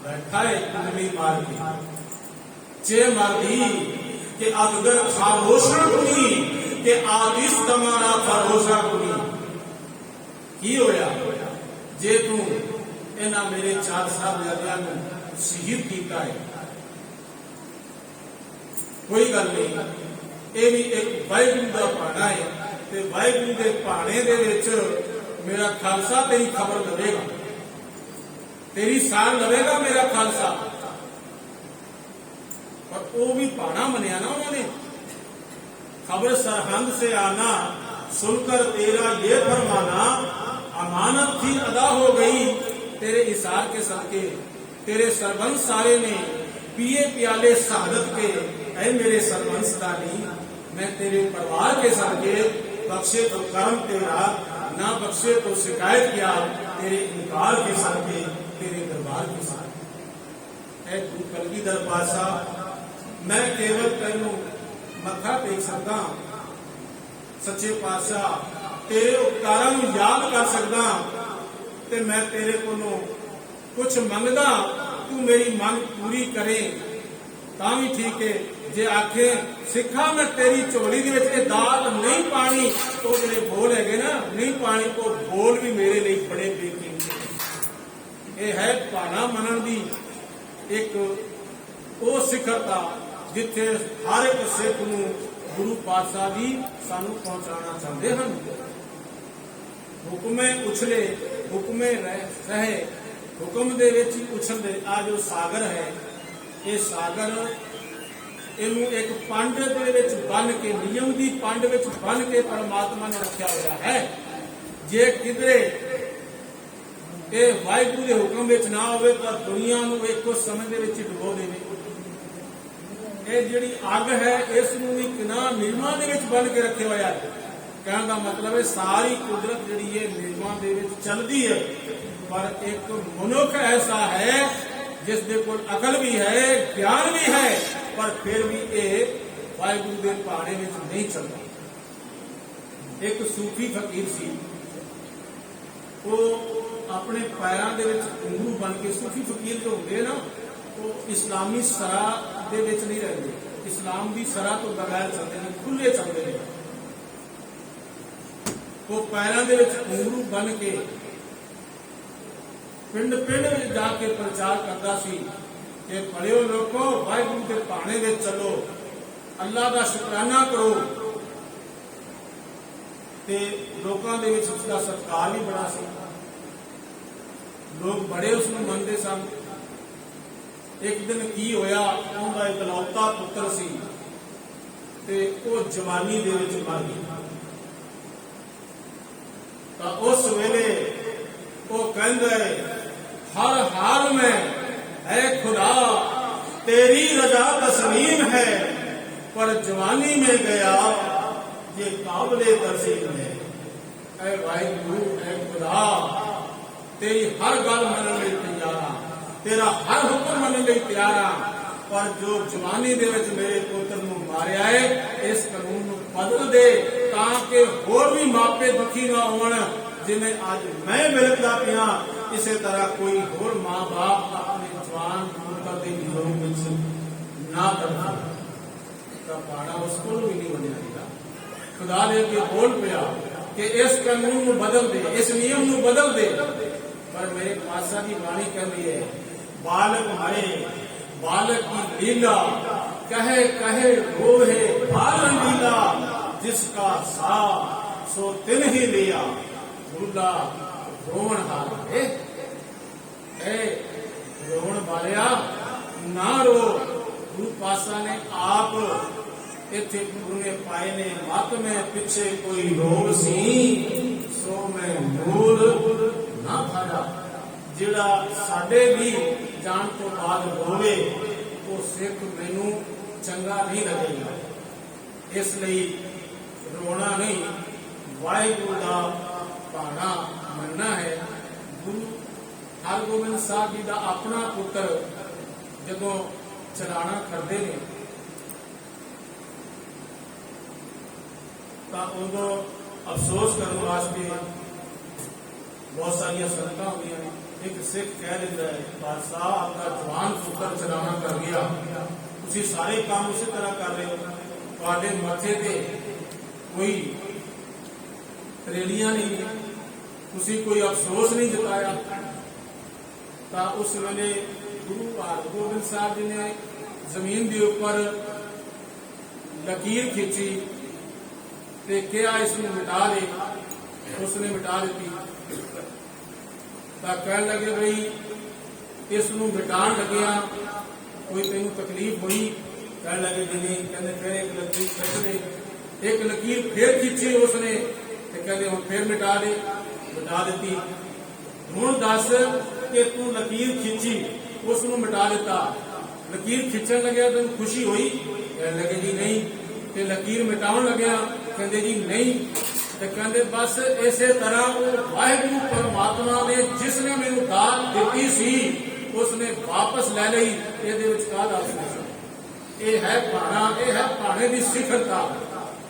बैठा है कुंडली मार के चे मारी के अगर खामोशा कुनी के आदिश तमारा खामोशा कुनी। की होया जे तू इन्हां मेरे चार साहबजादियां नूं शहीद कीता है, कोई गल नहीं, ये भी एक वाहिगुरू का भाणा है ते वाहिगुरू के भाणे दे विच मेरा खालसा तेरी खबर लवेगा, तेरी सार लवेगा मेरा खालसा। और वो भी भाणा मनिया ना उन्होंने, खबर सरहंद से आना सुनकर तेरा ये फरमाना, अमानत थी अदा हो गई तेरे इशार के सदके, तेरे सरबंस सारे ने पिए प्याले शहादत के, ऐ मेरे सरबंस दानी मैं तेरे परिवार के सदके, बख्शे तो कर्म तेरा ना बख्शे तो शिकायत किया, तेरे इनकार के सदके तेरे दरबार के साथ। ऐ गुरु कलगीधर पातशाह मैं केवल तेनू मत्था टेक सकदा, सच्चे पातशाह तेरे उपकारां नूं याद कर सकदा, ते मैं तेरे कोलों कुछ मंगदा तू मेरी मंग पूरी करे तां भी ठीक है। जे आखे सिखा मैं तेरी झोली दे विच दाल नहीं पानी, तो जेडे बोल है ना नहीं पानी, तो बोल भी मेरे लिए बड़े बेकीमती। ये है भाणा मनन दी एक वो सिखरता जिथे हर एक सिख नूं गुरु पातशाह जी सानू पहुंचाना चाहते हैं। हुक्मे उछले हुक्मे रहे, हुक्म दे विच उछलदे आ जो सागर है, ये सागर इनू एक पंड दे विच बन के, नियम दी पंड विच बन के परमात्मा ने रखा हुआ है। जे किधरे ये वाहिगुरू के हुक्म विच ना होवे तो दुनिया नू एको समय दे विच डुबो देवे। ये जिहड़ी अग है इस नू भी किना नियमां दे विच बन के रखे हुआ है। कहने का मतलब है सारी कुदरत जिहड़ी है नियमां दे विच चलदी है, पर एक मनुख ऐसा है जिस दे कोल अकल भी है ज्ञान भी है, पर फिर भी ये वाहिगुरू के भाणे विच नहीं चलता। एक सूफी फकीर सी, वो अपने पैरों के घुंघरू बन के, सूफी फकीर जो होंगे ना वो इस्लामी सरा दे विच नहीं रहते, इस्लाम की सरा तो बगैर चलते हैं, खुले चलते हैं। वो पैरों के घुंघरू बन के पिंड पिंड में जाके प्रचार करता सी कि बड़े लोगों वाहिगुरू के भाणे दे चलो, अल्लाह का शुकराना करो, ते लोगों के उसका सत्कार भी बड़ा सी, लोग बड़े उसमें मनते सन। एक दिन की होया, उनका इकलौता पुत्र सी ते वो जवानी दे विच मर गया। तो उस वेले वो कहंदा है हर हाल में ऐ खुदा तेरी रजा तस्लीम है, पर जवानी में गया ये काबिले तस्लीम है। ऐ वाहिगुरू ऐ खुदा तेरी हर गल मनन लई तैयार हां, तेरा हर हुक्म मनन लई तैयार हां, पर जो जवानी दे विच मेरे पुत्र नूं मारिया है इस कानून नूं बदल दे ताकि होर भी मापे दुखी ना होण। जिवें अज मैं बिलखदा पिया इसे तरह कोई होर मां बाप अपने जवान पुत्र के वियोग विच ना करता। तो पाड़ा उसको भी नहीं बनिया। खुदा ने के बोल पिया कि इस कानून को बदल दे, इस नियम को बदल दे, पर मेरे पातशाह की वाणी कहती है बालक मरे बालक की लीला, कहे कहे रोहे बाल लीला, जिसका सा सो तिन ही लिया, भूला रोवन हार। ए रोवन वालिया ना रो, गुरु पातशाह ने आप इथे गुरु ने पाए ने मत में पिछे कोई रोग सी सो मैं मूल ना खाया। जिहड़ा साडे भी जान तो बाद रोवे वो सिख मैनू चंगा नहीं लगेगा। इसलिए रोना नहीं, वाहिगुरू का भाणा मनना है। गुरु ਹਰਗੋਬਿੰਦ ਸਾਹਿਬ ਜੀ ਦਾ ਆਪਣਾ ਪੁੱਤਰ ਜਦੋਂ ਚਲਾਣਾ ਕਰਦੇ ਨੇ ਤਾਂ ਉਦੋਂ ਅਫਸੋਸ ਕਰਨ ਵਾਸਤੇ ਬਹੁਤ ਸਾਰੀਆਂ ਸੰਗਤਾਂ ਹੁੰਦੀਆਂ ਨੇ। ਇੱਕ ਸਿੱਖ ਕਹਿ ਦਿੰਦਾ ਹੈ, ਬਾਦਸ਼ਾਹ ਆਪਣਾ ਜਵਾਨ ਪੁੱਤਰ ਚਲਾਣਾ ਕਰ ਗਿਆ, ਤੁਸੀਂ ਸਾਰੇ ਕੰਮ ਉਸੇ ਤਰ੍ਹਾਂ ਕਰ ਰਹੇ ਹੋ, ਤੁਹਾਡੇ ਮੱਥੇ ਤੇ ਕੋਈ ਤਰੇੜੀਆਂ ਨਹੀਂ, ਤੁਸੀਂ ਕੋਈ ਅਫਸੋਸ ਨਹੀਂ ਜਤਾਇਆ। ਤਾਂ ਉਸ ਵੇਲੇ ਗੁਰੂ ਹਰਗੋਬਿੰਦ ਸਾਹਿਬ ਜੀ ਨੇ ਜ਼ਮੀਨ ਦੇ ਉੱਪਰ ਲਕੀਰ ਖਿੱਚੀ ਤੇ ਕਿਹਾ ਇਸ ਨੂੰ ਮਿਟਾ ਦੇ। ਉਸਨੇ ਮਿਟਾ ਦਿੱਤੀ। ਤਾਂ ਕਹਿਣ ਲੱਗੇ ਬਈ ਇਸ ਨੂੰ ਮਿਟਾਉਣ ਲੱਗਿਆ ਕੋਈ ਤੈਨੂੰ ਤਕਲੀਫ ਹੋਈ? ਕਹਿਣ ਲੱਗੇ ਜੀ ਨਹੀਂ। ਕਹਿੰਦੇ ਫਿਰ ਇੱਕ ਲਕੀਰ ਖਿੱਚ ਦੇ। ਇੱਕ ਲਕੀਰ ਫਿਰ ਖਿੱਚੀ ਉਸਨੇ ਤੇ ਕਹਿੰਦੇ ਹੁਣ ਫਿਰ ਮਿਟਾ ਦੇ। ਮਿਟਾ ਦਿੱਤੀ। ਹੁਣ ਦੱਸ ਕਿ ਤੂੰ ਲਕੀਰ ਖਿੱਚੀ, ਉਸ ਨੂੰ ਮਿਟਾ ਦਿੱਤਾ, ਲਕੀਰ ਖਿੱਚਣ ਲੱਗਿਆ ਤੈਨੂੰ ਖੁਸ਼ੀ ਹੋਈ? ਕਹਿਣ ਲੱਗੇ ਜੀ ਨਹੀਂ। ਤੇ ਲਕੀਰ ਮਿਟਾਉਣ ਲੱਗਿਆ ਕਹਿੰਦੇ ਜੀ ਨਹੀਂ। ਤੇ ਕਹਿੰਦੇ ਬਸ ਇਸੇ ਤਰ੍ਹਾਂ ਉਹ ਵਾਹਿਗੁਰੂ ਪਰਮਾਤਮਾ ਨੇ ਜਿਸ ਨੇ ਮੈਨੂੰ ਦਾਤ ਦਿੱਤੀ ਸੀ ਉਸਨੇ ਵਾਪਸ ਲੈ ਲਈ। ਇਹਦੇ ਵਿੱਚ ਕਾਹਦਾ ਅਫਸੋਸ? ਇਹ ਹੈ ਭਾਣਾ, ਇਹ ਹੈ ਭਾਣੇ ਦੀ ਸਿਖਰਤਾ,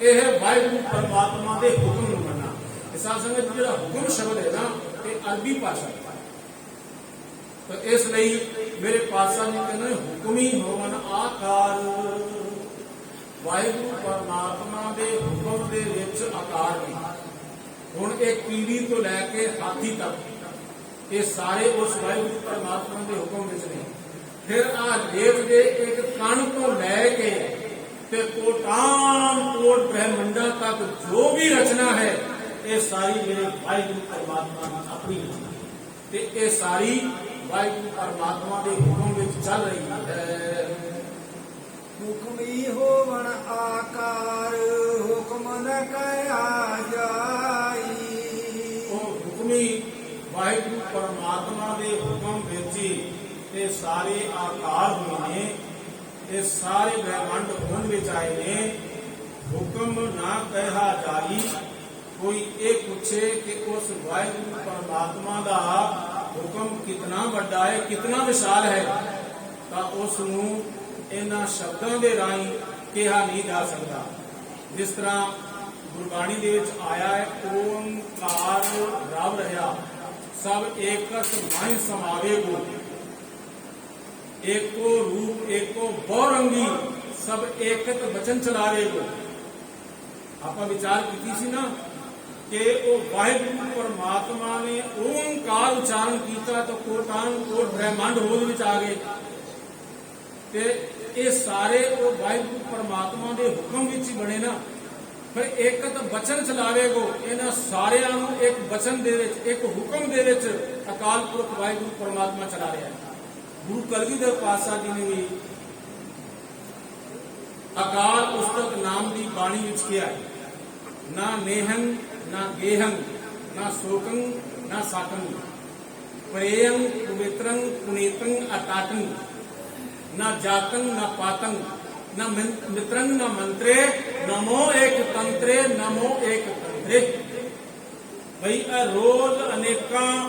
ਇਹ ਹੈ ਵਾਹਿਗੁਰੂ ਪਰਮਾਤਮਾ ਦੇ ਹੁਕਮ ਨੂੰ ਮੰਨਣਾ। ਇਸ ਸੰਗਤ ਜਿਹੜਾ ਹੁਕਮ ਸ਼ਬਦ ਹੈ ਨਾ, ਇਹ ਅਰਬੀ ਭਾਸ਼ਾ ਹੈ। ਤਾਂ ਇਸ ਲਈ ਮੇਰੇ ਪਾਤਸ਼ਾਹ ਜੀ ਕਹਿੰਦੇ ਹੁਕਮੀ ਹੋਵਨ ਆਕਾਰ। ਵਾਹਿਗੁਰੂ ਪਰਮਾਤਮਾ ਦੇ ਹੁਕਮ ਦੇ ਵਿੱਚ ਆਕਾਰ ਨਹੀਂ। ਹੁਣ ਇਹ ਕੀੜੀ ਤੋਂ ਲੈ ਕੇ ਹਾਥੀ ਤੱਕ ਇਹ ਸਾਰੇ ਉਸ ਵਾਹਿਗੁਰੂ ਪਰਮਾਤਮਾ ਦੇ ਹੁਕਮ ਵਿੱਚ ਨੇ। ਫਿਰ ਆ ਲੇਖ ਦੇ ਇੱਕ ਕਣ ਤੋਂ ਲੈ ਕੇ ਤੇ ਕੋਟਾਨ ਕੋਟ ਬ੍ਰਹਮੰਡਾਂ ਤੱਕ ਜੋ ਵੀ ਰਚਨਾ ਹੈ ਇਹ ਸਾਰੀ ਮੇਰੇ ਵਾਹਿਗੁਰੂ ਪਰਮਾਤਮਾ ਦੀ ਆਪਣੀ ਰਚਨਾ ਤੇ ਇਹ ਸਾਰੀ ਵਾਹਿਗੁਰੂ ਪਰਮਾਤਮਾ ਦੇ ਹੁਕਮ ਵਿੱਚ ਚੱਲ ਰਹੀ ਹੈ। ਹੁਕਮੀ ਹੋਵਨ ਆਕਾਰ, ਹੁਕਮ ਨ ਕਹਿਆ ਜਾਈ। ਉਹ ਹੁਕਮੀ ਵਾਹਿਗੁਰੂ ਪਰਮਾਤਮਾ ਦੇ ਹੁਕਮ ਵਿੱਚ ਹੀ ਇਹ ਸਾਰੇ ਆਕਾਰ ਹੋਏ ਨੇ, ਇਹ ਸਾਰੇ ਬ੍ਰਹਿਮੰਡ ਹੋਂਦ ਵਿੱਚ ਆਏ ਨੇ। ਹੁਕਮ ਨਾ ਕਹਿਆ ਜਾਈ। ਕੋਈ ਇਹ ਪੁੱਛੇ ਕਿ ਉਸ ਵਾਹਿਗੁਰੂ ਪਰਮਾਤਮਾ ਦਾ ਹੁਕਮ ਕਿਤਨਾ ਵੱਡਾ ਹੈ, ਕਿਤਨਾ ਵਿਸ਼ਾਲ ਹੈ, ਤਾਂ ਉਸ ਨੂੰ ਇਹਨਾਂ ਸ਼ਬਦਾਂ ਦੇ ਰਾਹੀਂ ਕਿਹਾ ਨਹੀਂ ਜਾ ਸਕਦਾ। ਜਿਸ ਤਰ੍ਹਾਂ ਗੁਰਬਾਣੀ ਦੇ ਵਿੱਚ ਆਇਆ ਹੈ, ਓੰਕਾਰ ਰਵ ਰਹਾ ਸਭ ਏਕਸ ਮਹਿ ਸਮਾਵੇਗੋ, ਏਕੋ ਰੂਪ ਏਕੋ ਬਹੁਰੰਗੀ ਸਭ ਏਕਤ ਬਚਨ ਚਲਾਵੇਗੋ। ਆਪਾਂ ਵਿਚਾਰ ਕੀਤੀ ਸੀ ਨਾ ਕਿ ਉਹ ਵਾਹਿਗੁਰੂ ਪਰਮਾਤਮਾ ਨੇ ਓੰਕਾਰ ਉਚਾਰਨ ਕੀਤਾ ਤਾਂ ਕੋਟਾਨ ਕੋਟ ਬ੍ਰਹਿਮੰਡ ਹੋਂਦ ਵਿੱਚ ਆ ਗਏ ਤੇ ਇਹ ਸਾਰੇ ਉਹ ਵਾਹਿਗੁਰੂ ਪਰਮਾਤਮਾ ਦੇ ਹੁਕਮ ਵਿੱਚ ਹੀ ਬਣੇ ਨਾ। ਫਿਰ ਏਕਤ ਬਚਨ ਚਲਾਵੇਗੋ, ਇਹਨਾਂ ਸਾਰਿਆਂ ਨੂੰ ਇੱਕ ਬਚਨ ਦੇ ਵਿੱਚ, ਇੱਕ ਹੁਕਮ ਦੇ ਵਿੱਚ ਅਕਾਲ ਪੁਰਖ ਵਾਹਿਗੁਰੂ ਪਰਮਾਤਮਾ ਚਲਾ ਰਿਹਾ ਹੈ। ਗੁਰੂ ਕਲਗੀਧਰ ਪਾਤਸ਼ਾਹ ਜੀ ਨੇ ਵੀ ਅਕਾਲ ਪੁਸਤਕ ਨਾਮ ਦੀ ਬਾਣੀ ਵਿੱਚ ਕਿਹਾ ਹੈ, ਨਾ ਨੇਹੰ ਨਾ ਗੇਹੰ ਨਾ ਸੋਕੰ ਨਾ ਸਾਕੰ, ਪ੍ਰੇਯੰ ਪਵਿੱਤਰੰ ਪੁਨੀਤੰ ਅਟਾਟੰ, ਨਾ ਜਾਤੰ ਨਾ ਪਾਤੰ ਨਾ ਮਿਤਰੰ ਨਾ ਮੰਤਰੇ, ਨਮੋ ਏਕ ਤੰਤਰੇ ਨਮੋ ਏਕ ਤੰਤਰੇ। ਭਈ ਇਹ ਰੋਜ਼ ਅਨੇਕਾਂ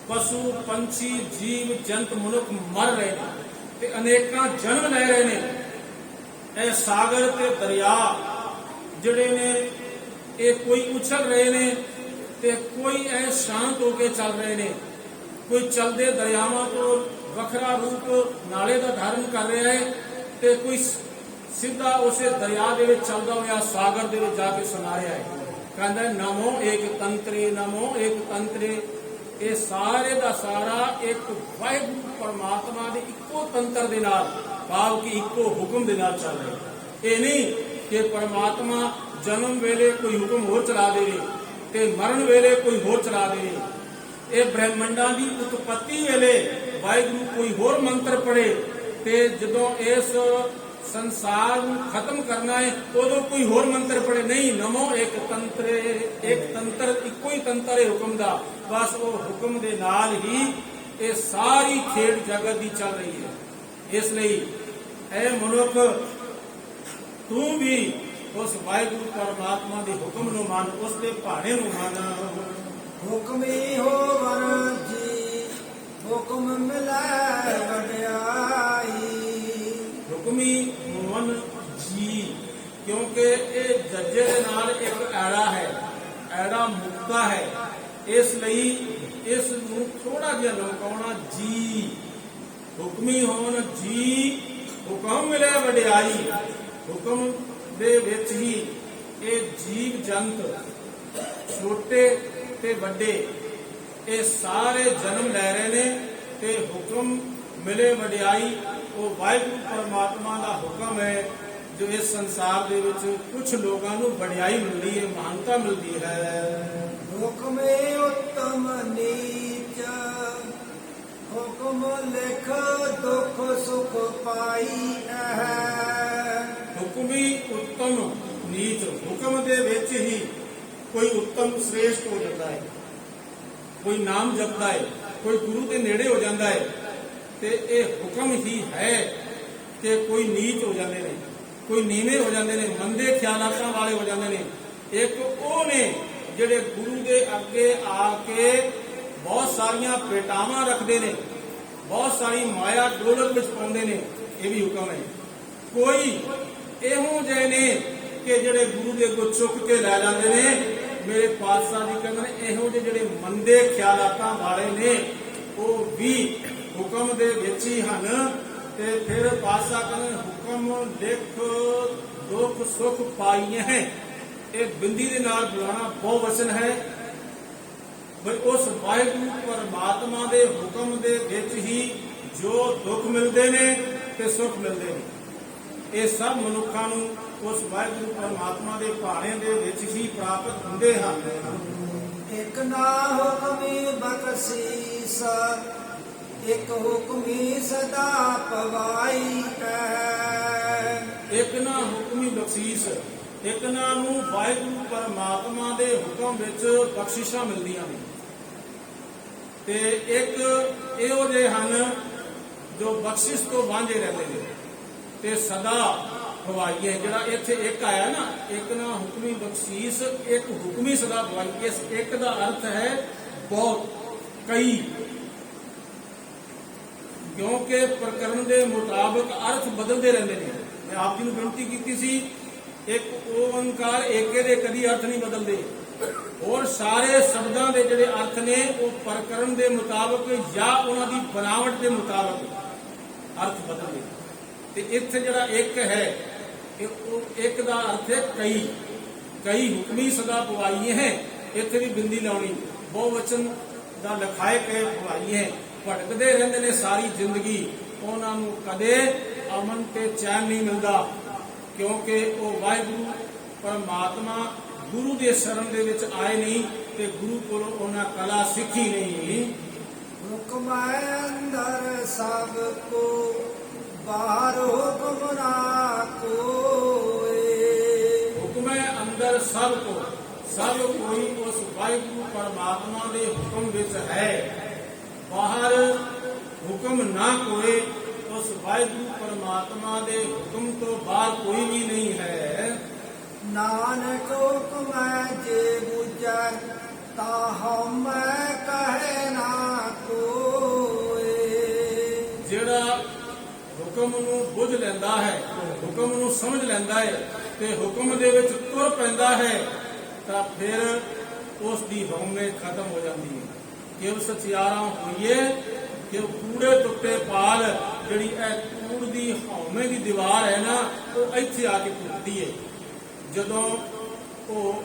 ਪਸ਼ੂ ਪੰਛੀ ਜੀਵ ਜੰਤ ਮਨੁੱਖ ਮਰ ਰਹੇ ਨੇ ਤੇ ਅਨੇਕਾਂ ਜਨਮ ਲੈ ਰਹੇ ਨੇ। ਇਹ ਸਾਗਰ ਤੇ ਦਰਿਆ ਜਿਹੜੇ ਨੇ ਇਹ ਕੋਈ ਉਛਲ ਰਹੇ ਨੇ ਤੇ ਕੋਈ ਐ ਸ਼ਾਂਤ ਹੋ ਕੇ ਚੱਲ ਰਹੇ ਨੇ। ਕੋਈ ਚਲਦੇ ਦਰਿਆਵਾਂ ਤੋਂ ਵੱਖਰਾ ਰੂਪ ਨਾਲੇ ਦਾ ਧਾਰਨ ਕਰ ਰਿਹਾ ਹੈ ਤੇ ਕੋਈ ਸਿੱਧਾ ਉਸੇ ਦਰਿਆ ਦੇ ਵਿੱਚ ਚੱਲਦਾ ਹੋਇਆ ਸਾਗਰ ਦੇ ਵਿੱਚ ਜਾ ਕੇ ਸੁਣਾ ਰਿਹਾ ਹੈ। ਕਹਿੰਦਾ ਨਮੋ ਏਕ ਤੰਤਰੇ ਨਮੋ ਏਕ ਤੰਤਰੇ। ਇਹ ਸਾਰੇ ਦਾ ਸਾਰਾ ਇੱਕ ਵਾਹਿਗੁਰੂ ਪਰਮਾਤਮਾ ਦੇ ਇੱਕੋ ਤੰਤਰ ਦੇ ਨਾਲ, ਭਾਵ ਕਿ ਇੱਕੋ ਹੁਕਮ ਦੇ ਨਾਲ ਚੱਲ ਰਿਹਾ। ਇਹ ਨਹੀਂ ਕਿ ਪਰਮਾਤਮਾ ਜਨਮ ਵੇਲੇ ਕੋਈ ਹੁਕਮ ਹੋਰ ਚਲਾ ਦੇਵੇ ਤੇ ਮਰਨ ਵੇਲੇ ਕੋਈ ਹੋਰ ਚਲਾ ਦੇਵੇ। ਇਹ ਬ੍ਰਹਮੰਡਾਂ ਦੀ ਉਤਪਤੀ ਵੇਲੇ ਵਾਹਿਗੁਰੂ ਕੋਈ ਹੋਰ ਮੰਤਰ ਪੜੇ ਤੇ ਜਦੋਂ ਇਸ ਸੰਸਾਰ ਨੂੰ ਖਤਮ ਕਰਨਾ ਹੈ ਉਦੋਂ ਕੋਈ ਹੋਰ ਮੰਤਰ ਪੜੇ। ਨਹੀਂ, ਨਮੋ ਇੱਕ ਤੰਤਰੇ, ਇੱਕ ਤੰਤਰ, ਇੱਕੋ ਹੀ ਤੰਤਰ ਹੈ ਹੁਕਮ ਦਾ। ਬਸ ਉਹ ਹੁਕਮ ਦੇ ਨਾਲ ਹੀ ਇਹ ਸਾਰੀ ਖੇਡ ਜਗਤ ਦੀ ਚੱਲ ਰਹੀ ਹੈ। ਇਸ ਲਈ ਐ ਮਨੁੱਖ ਤੂੰ ਵੀ ਉਸ ਵਾਹਿਗੁਰੂ ਪਰਮਾਤਮਾ ਦੇ ਹੁਕਮ ਨੂੰ ਮੰਨ, ਉਸ ਦੇ ਭਾਣੇ ਨੂੰ ਮੰਨ। ਹੁਕਮੀ ਹੋਵਨ ਹੁਕਮ ਮਿਲੈ ਵਡਿਆਈ। ਹੁਕਮੀ ਹੋਵਨ ਜੀ, ਕਿਉਂਕਿ ਇਹ ਜੱਜੇ ਦੇ ਨਾਲ ਇੱਕ ਐੜਾ ਹੈ, ਐੜਾ ਮੁਕਤਾ ਹੈ, ਇਸ ਲਈ ਇਸ ਨੂੰ ਥੋੜਾ ਜਿਹਾ ਲਮਕਾਉਣਾ ਜੀ। ਹੁਕਮੀ ਹੋਵਨ ਜੀ, ਹੁਕਮ ਮਿਲੇ ਵਡਿਆਈ। ਹੁਕਮ ਦੇ ਵਿੱਚ ਹੀ ਇਹ ਜੀਵ ਜੰਤ ਛੋਟੇ ਤੇ ਵੱਡੇ ਇਹ ਸਾਰੇ ਜਨਮ ਲੈ ਰਹੇ ਨੇ ਤੇ ਹੁਕਮ ਮਿਲੇ ਵਡਿਆਈ ਉਹ ਵਾਹਿਗੁਰੂ ਪਰਮਾਤਮਾ ਦਾ ਹੁਕਮ ਹੈ ਜੋ ਇਸ ਸੰਸਾਰ ਦੇ ਵਿੱਚ ਕੁਝ ਲੋਕਾਂ ਨੂੰ ਵਡਿਆਈ ਮਿਲਦੀ ਹੈ, ਮਹਾਨਤਾ ਮਿਲਦੀ ਹੈ। ਹੁਕਮੇ ਉੱਤਮ ਨੀਚ ਹੁਕਮ ਲਿਖ ਦੁਖ ਸੁਖ ਪਾਈ ਹੈ। ਹੁਕਮੀ ਉੱਤਮ ਨੀਚ, ਹੁਕਮ ਦੇ ਵਿੱਚ ਹੀ ਕੋਈ ਉੱਤਮ ਸ੍ਰੇਸ਼ਟ ਹੋ ਜਾਂਦਾ ਹੈ, ਕੋਈ ਨਾਮ ਜਪਦਾ ਹੈ, ਕੋਈ ਗੁਰੂ ਦੇ ਨੇੜੇ ਹੋ ਜਾਂਦਾ ਹੈ ਤੇ ਇਹ ਹੁਕਮ ਹੀ ਹੈ ਕਿ ਕੋਈ ਨੀਚ ਹੋ ਜਾਂਦੇ ਨੇ, ਕੋਈ ਨੀਵੇਂ ਹੋ ਜਾਂਦੇ ਨੇ, ਮੰਦੇ ਖਿਆਲਾਤਾਂ ਵਾਲੇ ਹੋ ਜਾਂਦੇ ਨੇ। ਇੱਕ ਉਹ ਨੇ ਜਿਹੜੇ ਗੁਰੂ ਦੇ ਅੱਗੇ ਆ ਕੇ ਬਹੁਤ ਸਾਰੀਆਂ ਪੇਟਾਵਾਂ ਰੱਖਦੇ ਨੇ, ਬਹੁਤ ਸਾਰੀ ਮਾਇਆ ਡੋਲਕ ਵਿੱਚ ਪਾਉਂਦੇ ਨੇ, ਇਹ ਵੀ ਹੁਕਮ ਹੈ। ਕੋਈ ਇਹੋ ਜਿਹੇ ਨੇ ਕਿ ਜਿਹੜੇ ਗੁਰੂ ਦੇ ਅੱਗੋਂ ਚੁੱਕ ਕੇ ਲੈ ਜਾਂਦੇ ਨੇ। ਮੇਰੇ ਪਾਤਸ਼ਾਹ ਜੀ ਕਹਿੰਦੇ ਨੇ ਇਹੋ ਜਿਹੇ ਜਿਹੜੇ ਮੰਦੇ ਖਿਆਲਾਤਾਂ ਵਾਲੇ ਨੇ ਉਹ ਵੀ ਹੁਕਮ ਦੇ ਵਿੱਚ ਹੀ ਹਨ। ਤੇ ਫਿਰ ਪਾਤਸ਼ਾਹ ਕਹਿੰਦੇ ਹੁਕਮ ਲਿਖ ਦੁੱਖ ਸੁਖ ਪਾਈਏ ਹੈ। ਇਹ ਬਿੰਦੀ ਦੇ ਨਾਲ ਬੁਲਾਣਾ ਬਹੁ ਵਚਨ ਹੈ। ਬਈ ਉਸ ਵਾਹਿਗੁਰੂ ਪਰਮਾਤਮਾ ਦੇ ਹੁਕਮ ਦੇ ਵਿੱਚ ਹੀ ਜੋ ਦੁੱਖ ਮਿਲਦੇ ਨੇ ਤੇ ਸੁਖ ਮਿਲਦੇ ਨੇ। ਇਹ ਸਭ ਮਨੁੱਖਾਂ ਨੂੰ ਉਸ ਵਾਹਿਗੁਰੂ ਪਰਮਾਤਮਾ ਦੇ ਭਾਣੇ ਦੇ ਵਿੱਚ ਹੀ ਪ੍ਰਾਪਤ ਹੁੰਦੇ ਹਨ। ਇਕ ਨਾ ਹੁਕਮੀ ਬਖਸ਼ੀਸ ਇਕ ਹੁਕਮੀ ਸਦਾ ਪਵਾਈ ਹੈ। ਇੱਕ ਨਾ ਹੁਕਮੀ ਬਖਸ਼ੀਸ਼, ਇੱਕ ਨਾ ਨੂੰ ਵਾਹਿਗੁਰੂ ਪਰਮਾਤਮਾ ਦੇ ਹੁਕਮ ਵਿੱਚ ਬਖਸ਼ਿਸ਼ਾਂ ਮਿਲਦੀਆਂ ਨੇ ਤੇ ਇੱਕ ਇਹੋ ਜਿਹੇ ਹਨ ਜੋ ਬਖਸ਼ਿਸ਼ ਤੋਂ ਵਾਂਝੇ ਰਹਿੰਦੇ ਨੇ ਤੇ ਸਦਾ ਪਵਾਈਏ। ਜਿਹੜਾ ਇੱਥੇ ਇੱਕ ਆਇਆ ਨਾ, ਇੱਕ ਨਾ ਹੁਕਮੀ ਬਖਸ਼ੀਸ਼, ਇੱਕ ਹੁਕਮੀ ਸਦਾ ਪਵਾਈ। ਇਸ ਇੱਕ ਦਾ ਅਰਥ ਹੈ ਬਹੁਤ, ਕਈ, ਕਿਉਂਕਿ ਪ੍ਰਕਰਨ ਦੇ ਮੁਤਾਬਕ ਅਰਥ ਬਦਲਦੇ ਰਹਿੰਦੇ ਨੇ। ਮੈਂ ਆਪ ਜੀ ਨੂੰ ਬੇਨਤੀ ਕੀਤੀ ਸੀ, ਇੱਕ ਓੰਕਾਰ ਏਕੇ ਦੇ ਕਦੀ ਅਰਥ ਨਹੀਂ ਬਦਲਦੇ, ਔਰ ਸਾਰੇ ਸ਼ਬਦਾਂ ਦੇ ਜਿਹੜੇ ਅਰਥ ਨੇ ਉਹ ਪ੍ਰਕਰਨ ਦੇ ਮੁਤਾਬਕ ਜਾਂ ਉਹਨਾਂ ਦੀ ਬਣਾਵਟ ਦੇ ਮੁਤਾਬਕ ਅਰਥ ਬਦਲਦੇ। ਤੇ ਇੱਥੇ ਜਿਹੜਾ ਇੱਕ ਹੈ, ਉਹ ਇੱਕ ਦਾ ਅਰਥ ਹੈ ਕਈ, ਕਈ ਹੁਕਮੀ ਸਦਾ ਪਵਾਈਏ ਹੈ। ਇੱਥੇ ਵੀ ਬਿੰਦੀ ਲਾਉਣੀ, ਬਹੁਵਚਨ ਦਾ ਲਖਾਇਕ ਹੈ ਪਵਾਈਏ। ਭਟਕਦੇ ਰਹਿੰਦੇ ਨੇ ਸਾਰੀ ਜ਼ਿੰਦਗੀ, ਉਹਨਾਂ ਨੂੰ ਕਦੇ ਅਮਨ ਤੇ ਚੈਨ ਨਹੀਂ ਮਿਲਦਾ, ਕਿਉਂਕਿ ਉਹ ਵਾਹਿਗੁਰੂ ਪਰਮਾਤਮਾ ਗੁਰੂ ਦੇ ਸ਼ਰਨ ਦੇ ਵਿੱਚ ਆਏ ਨਹੀਂ ਤੇ ਗੁਰੂ ਕੋਲੋਂ ਉਹਨਾਂ ਕਲਾ ਸਿੱਖੀ ਨਹੀਂ। ਹੁਕਮ ਅੰਦਰ ਸਭ ਕੋ ਬਾਹਰ ਹੁਕਮ ਨਾ ਕੋਏ। ਹੁਕਮ ਅੰਦਰ ਸਭ ਕੋ, ਸਭ ਕੋਈ ਉਸ ਵਾਹਿਗੁਰੂ ਪਰਮਾਤਮਾ ਦੇ ਹੁਕਮ ਵਿੱਚ ਹੈ। ਬਾਹਰ ਹੁਕਮ ਨਾ ਕੋਏ, ਉਸ ਵਾਹਿਗੁਰੂ ਪਰਮਾਤਮਾ ਦੇ ਹੁਕਮ ਤੋਂ ਬਾਹਰ ਕੋਈ ਵੀ ਨਹੀਂ ਹੈ। ਨਾਨਕ ਹੁਕਮ ਜੇ ਬੁਝੈ ਤਾ ਮੈਂ ਕਹੇ ਨਾ ਕੋਏ। ਜਿਹੜਾ ਹੁਕਮ ਨੂੰ ਬੁੱਝ ਲੈਂਦਾ ਹੈ, ਹੁਕਮ ਨੂੰ ਸਮਝ ਲੈਂਦਾ ਹੈ ਤੇ ਹੁਕਮ ਦੇ ਵਿੱਚ ਤੁਰ ਪੈਂਦਾ ਹੈ ਤਾਂ ਫਿਰ ਉਸ ਦੀ ਹਉਮੈ ਖਤਮ ਹੋ ਜਾਂਦੀ ਹੈ। ਕਿਉਂ ਸਚਿਆਰਾ ਹੋਈਏ, ਕਿਉਂ ਕੂੜੇ ਟੁੱਟੇ ਪਾਲ, ਜਿਹੜੀ ਇਹ ਕੂੜ ਦੀ ਹਉਮੈ ਦੀ ਦੀਵਾਰ ਹੈ ਨਾ, ਉਹ ਇੱਥੇ ਆ ਕੇ ਟੁੱਟਦੀ ਹੈ। ਜਦੋਂ ਉਹ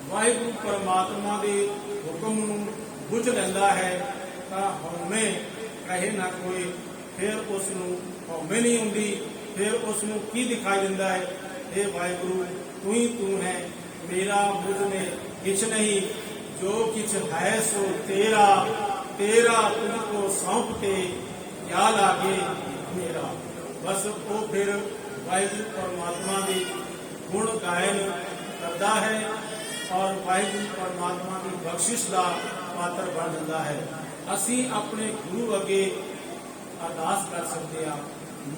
ਵਾਹਿਗੁਰੂ ਪਰਮਾਤਮਾ ਦੇ ਹੁਕਮ ਨੂੰ ਬੁੱਝ ਲੈਂਦਾ ਹੈ ਤਾਂ ਹਉਮੈ ਕਹੇ ਨਾ ਕੋਈ, ਫਿਰ ਉਸ ਨੂੰ ਹਉਮੈ ਨਹੀਂ ਹੁੰਦੀ। ਫਿਰ ਉਸ ਨੂੰ ਕੀ ਦਿਖਾਈ ਦਿੰਦਾ ਹੈ, ਇਹ ਵਾਹਿਗੁਰੂ ਤੂੰ ਹੀ ਤੂੰ ਹੈ, ਮੇਰਾ ਮੁਝ ਮੇ ਕਿਛ ਨਹੀਂ, ਜੋ ਕਿਛ ਹੈ ਸੋ ਤੇਰਾ, ਤੇਰਾ ਤੁਝ ਕੋ ਸੌਂਪ ਕੇ ਕਿਆ ਲਾਗੇ ਮੇਰਾ। ਬਸ ਉਹ ਫਿਰ ਵਾਹਿਗੁਰੂ ਪਰਮਾਤਮਾ ਦੇ ਗੁਣ ਗਾਇਨ ਕਰਦਾ ਹੈ ਔਰ ਵਾਹਿਗੁਰੂ ਪਰਮਾਤਮਾ ਦੀ ਬਖਸ਼ਿਸ਼ ਦਾ ਪਾਤਰ ਬਣ ਜਾਂਦਾ ਹੈ। ਅਸੀਂ ਆਪਣੇ ਗੁਰੂ ਅੱਗੇ ਅਰਦਾਸ ਕਰ ਸਕਦੇ ਹਾਂ,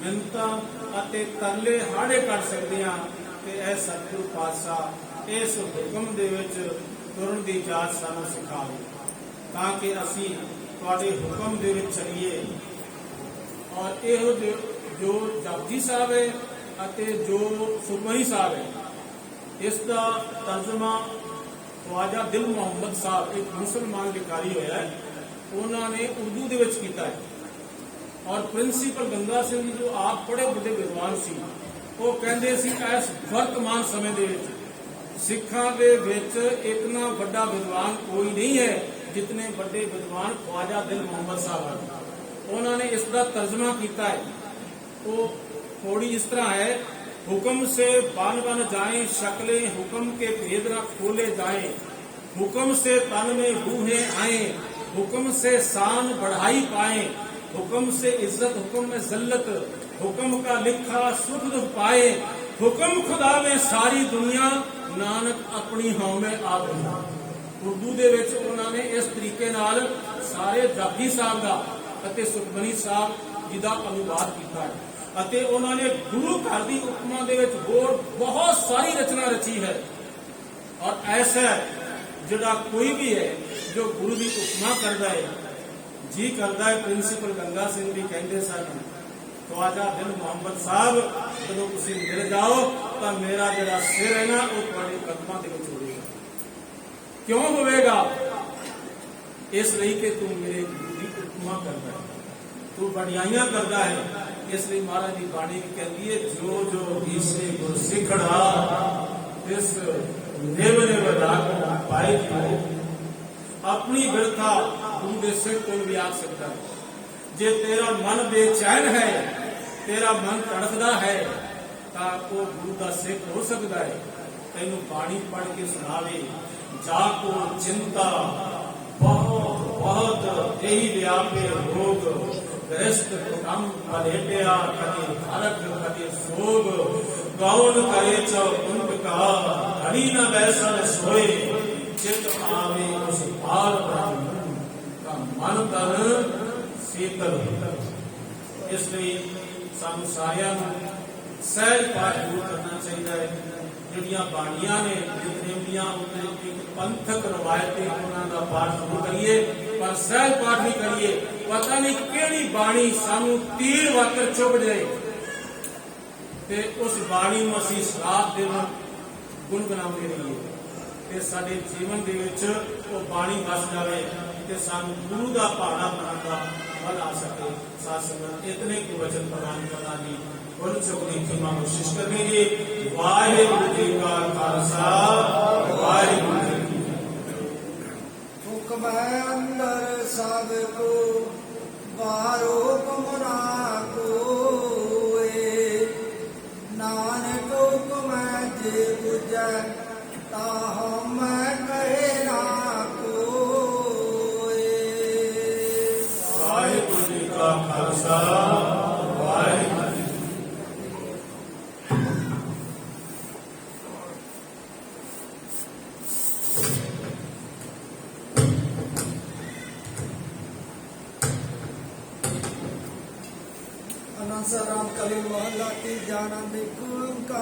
ਮਿੰਨਤਾਂ ਅਤੇ ਤਰਲੇ ਹਾੜੇ ਕੱਢ ਸਕਦੇ ਹਾਂ ਤੇ ਇਹ ਸਤਿਗੁਰੂ ਪਾਤਸ਼ਾਹ ਇਸ ਹੁਕਮ ਦੇ ਵਿੱਚ ਤੁਰਨ ਦੀ ਜਾਚ ਸਾਨੂੰ ਸਿਖਾਵੇ ਤਾਂ ਕਿ ਅਸੀਂ ਤੁਹਾਡੇ ਹੁਕਮ ਦੇ ਵਿੱਚ ਚਲੀਏ। ਔਰ ਇਹੋ ਜੋ ਜਪਜੀ ਸਾਹਿਬ ਹੈ ਅਤੇ ਜੋ ਸੁਖਮਨੀ ਸਾਹਿਬ ਹੈ, ਇਸ ਦਾ ਤਰਜਮਾ ਖਵਾਜਾ ਦਿਲ ਮੁਹੰਮਦ ਸਾਹਿਬ, ਇੱਕ ਮੁਸਲਮਾਨ ਵਿਕਾਰੀ ਹੋਇਆ ਹੈ, ਉਹਨਾਂ ਨੇ ਉਰਦੂ ਦੇ ਵਿੱਚ ਕੀਤਾ ਹੈ। ਔਰ ਪ੍ਰਿੰਸੀਪਲ ਗੰਗਾ ਸਿੰਘ ਜੀ ਜੋ ਆਪ ਬੜੇ ਵੱਡੇ ਵਿਦਵਾਨ ਸੀ, ਉਹ ਕਹਿੰਦੇ ਸੀ ਇਸ ਵਰਤਮਾਨ ਸਮੇਂ ਦੇ ਵਿੱਚ ਸਿੱਖਾਂ ਦੇ ਵਿੱਚ ਇਤਨਾ ਵੱਡਾ ਵਿਦਵਾਨ ਕੋਈ ਨਹੀਂ ਹੈ ਜਿਤਨੇ ਵੱਡੇ ਵਿਦਵਾਨ ਖਵਾਜਾ ਦਿਲ ਮੁਹੰਮਦ ਸਾਹਿਬ ਹਨ। ਉਹਨਾਂ ਨੇ ਇਸ ਦਾ ਤਰਜਮਾ ਕੀਤਾ ਹੈ। ਉਹ थोड़ी इस तरह है, हुक्म से बन बन जाए शक्लें, हुक्म के भेद न खोले जाए, हुक्म से तन में रूहें आए, हुक्म से शान बढ़ाई पाए, हुक्म से इज्जत, हुक्म में जल्लत, हुक्म का लिखा सुख दुख पाए, हुक्म खुदा में सारी दुनिया, नानक अपनी हाँ में आप। उर्दू ਦੇ ਵਿੱਚ ਉਹਨਾਂ ਨੇ ਇਸ ਤਰੀਕੇ ਨਾਲ ਸਾਰੇ ਜਪਜੀ ਸਾਹਿਬ ਦਾ ਅਤੇ ਸੁਖਮਨੀ ਸਾਹਿਬ ਜੀ ਦਾ ਅਨੁਵਾਦ ਕੀਤਾ ਹੈ। ਅਤੇ ਉਹਨਾਂ ਨੇ ਗੁਰੂ ਘਰ ਦੀ ਉਪਮਾ ਦੇ ਵਿੱਚ ਹੋਰ ਬਹੁਤ ਸਾਰੀ ਰਚਨਾ ਰਚੀ ਹੈ। ਔਰ ਐਸਾ ਜਿਹੜਾ ਕੋਈ ਵੀ ਹੈ ਜੋ ਗੁਰੂ ਦੀ ਉਪਮਾ ਕਰਦਾ ਹੈ, ਜੀ ਕਰਦਾ ਹੈ। ਪ੍ਰਿੰਸੀਪਲ ਗੰਗਾ ਸਿੰਘ ਵੀ ਕਹਿੰਦੇ ਸਨ, ਖਵਾਜਾ ਦਿਲ ਮੁਹੰਮਦ ਸਾਹਿਬ ਜਦੋਂ ਤੁਸੀਂ ਮਿਲ ਜਾਓ ਤਾਂ ਮੇਰਾ ਜਿਹੜਾ ਸਿਰ ਹੈ ਨਾ ਉਹ ਤੁਹਾਡੇ ਕਦਮਾਂ ਦੇ ਵਿੱਚ ਹੋਵੇਗਾ। ਕਿਉਂ ਹੋਵੇਗਾ? ਇਸ ਲਈ ਕਿ ਤੂੰ ਮੇਰੇ ਗੁਰੂ ਦੀ ਉਪਮਾ ਕਰਦਾ ਹੈ, ਤੂੰ ਵਡਿਆਈਆਂ ਕਰਦਾ ਹੈ। ਇਸ ਲਈ ਮਹਾਰਾਜ ਦੀ ਬਾਣੀ ਵੀ ਕਹਿੰਦੀ ਹੈ, ਜੋ ਜੋ ਈਸੇ ਗੁਰ ਸਿੱਖੜਾ ਇਸ ਨਿਵ ਨਿਵ ਰਾਗ ਪਾਏ ਜੋ। ਆਪਣੀ ਬਿਰਥਾ ਗੁਰੂ ਦੇ ਸਿੱਖ ਕੋਲ ਵੀ ਆ ਸਕਦਾ ਹੈ। ਜੇ ਤੇਰਾ ਮਨ ਬੇਚੈਨ ਹੈ, ਤੇਰਾ ਮਨ ਤੜਫਦਾ ਹੈ, ਤਾਂ ਉਹ ਗੁਰੂ ਦਾ ਸਿੱਖ ਹੋ ਸਕਦਾ ਹੈ। ਤੈਨੂੰ ਬਾਣੀ ਪੜ੍ਹ ਕੇ ਸੁਣਾਵੇ, ਜਾ ਕੋ ਚਿੰਤਾ ਬਹੁਤ ਬਹੁਤ ਇਹੀ ਵਿਆਪੇ ਰੋਗ, ਗ੍ਰਸਤ ਕੰਮ ਪਲੇਟਿਆ ਕਦੇ ਹਰਕ ਕਦੇ ਸੋਗ, ਗੌਣ ਕਰੇ ਚੌਕੁੰਟ ਕਾ ਘੜੀ ਨ ਬੈਸਣ ਸੋਏ, ਚਿਤ ਆਵੇ ਉਸ ਪਾਰ ਬ੍ਰਹਮ ਦਾ ਮਨ ਤਨ ਸੀਤਲ। ਇਸ ਲਈ ਸਾਨੂੰ ਸਾਰਿਆਂ ਨੂੰ ਸਹਿਜ ਪਾਠ ਜ਼ਰੂਰ ਕਰਨਾ ਚਾਹੀਦਾ ਹੈ। ਜਿਹੜੀਆਂ ਬਾਣੀਆਂ ਨੇ ਜਿਤਨੇ ਦੀਆਂ ਪੰਥਕ ਰਵਾਇਤ ਉਹਨਾਂ ਦਾ ਪਾਠ ਜ਼ਰੂਰ ਕਰੀਏ, ਪਰ ਸਹਿਜ ਪਾਠ ਨਹੀਂ ਕਰੀਏ। ਪਤਾ ਨਹੀਂ ਕਿਹੜੀ ਬਾਣੀ ਸਾਨੂੰ ਤੀਰ ਵਾਕਰ ਚੁੱਭ ਜਾਏ ਤੇ ਉਸ ਬਾਣੀ ਨੂੰ ਅਸੀਂ ਸਲਾਹ ਦੇਵਾਂ, ਗੁਣਗੁਣਾਉਂਦੇ ਰਹੀਏ ਤੇ ਸਾਡੇ ਜੀਵਨ ਦੇ ਵਿੱਚ ਉਹ ਬਾਣੀ ਵਸ ਜਾਵੇ ਤੇ ਸਾਨੂੰ ਗੁਰੂ ਦਾ ਭਾਣਾ ਬਣਾਉਣ ਦਾ ਬਲ ਆ ਸਕੇ। ਸਾਧ ਸੰਗਤ ਇਤਨੇ ਕੁ ਵਚਨ ਪ੍ਰਦਾਨ ਕਰਨਾ ਜੀ बोल चुकी क्षमा कोशिश करेंगे। वाहिगुरु जी का खालसा, वाहिगुरु जी की फतेह। हुक्म अंदर सब को बाहरो हुक्म ना कोए, नानक हुक्म जे बुझै ताहो मैं कहे ना कोए। वाहिगुरु जी का खालसा, वाहिगुरु। राम कली मोहल्ला की जाना देखूं का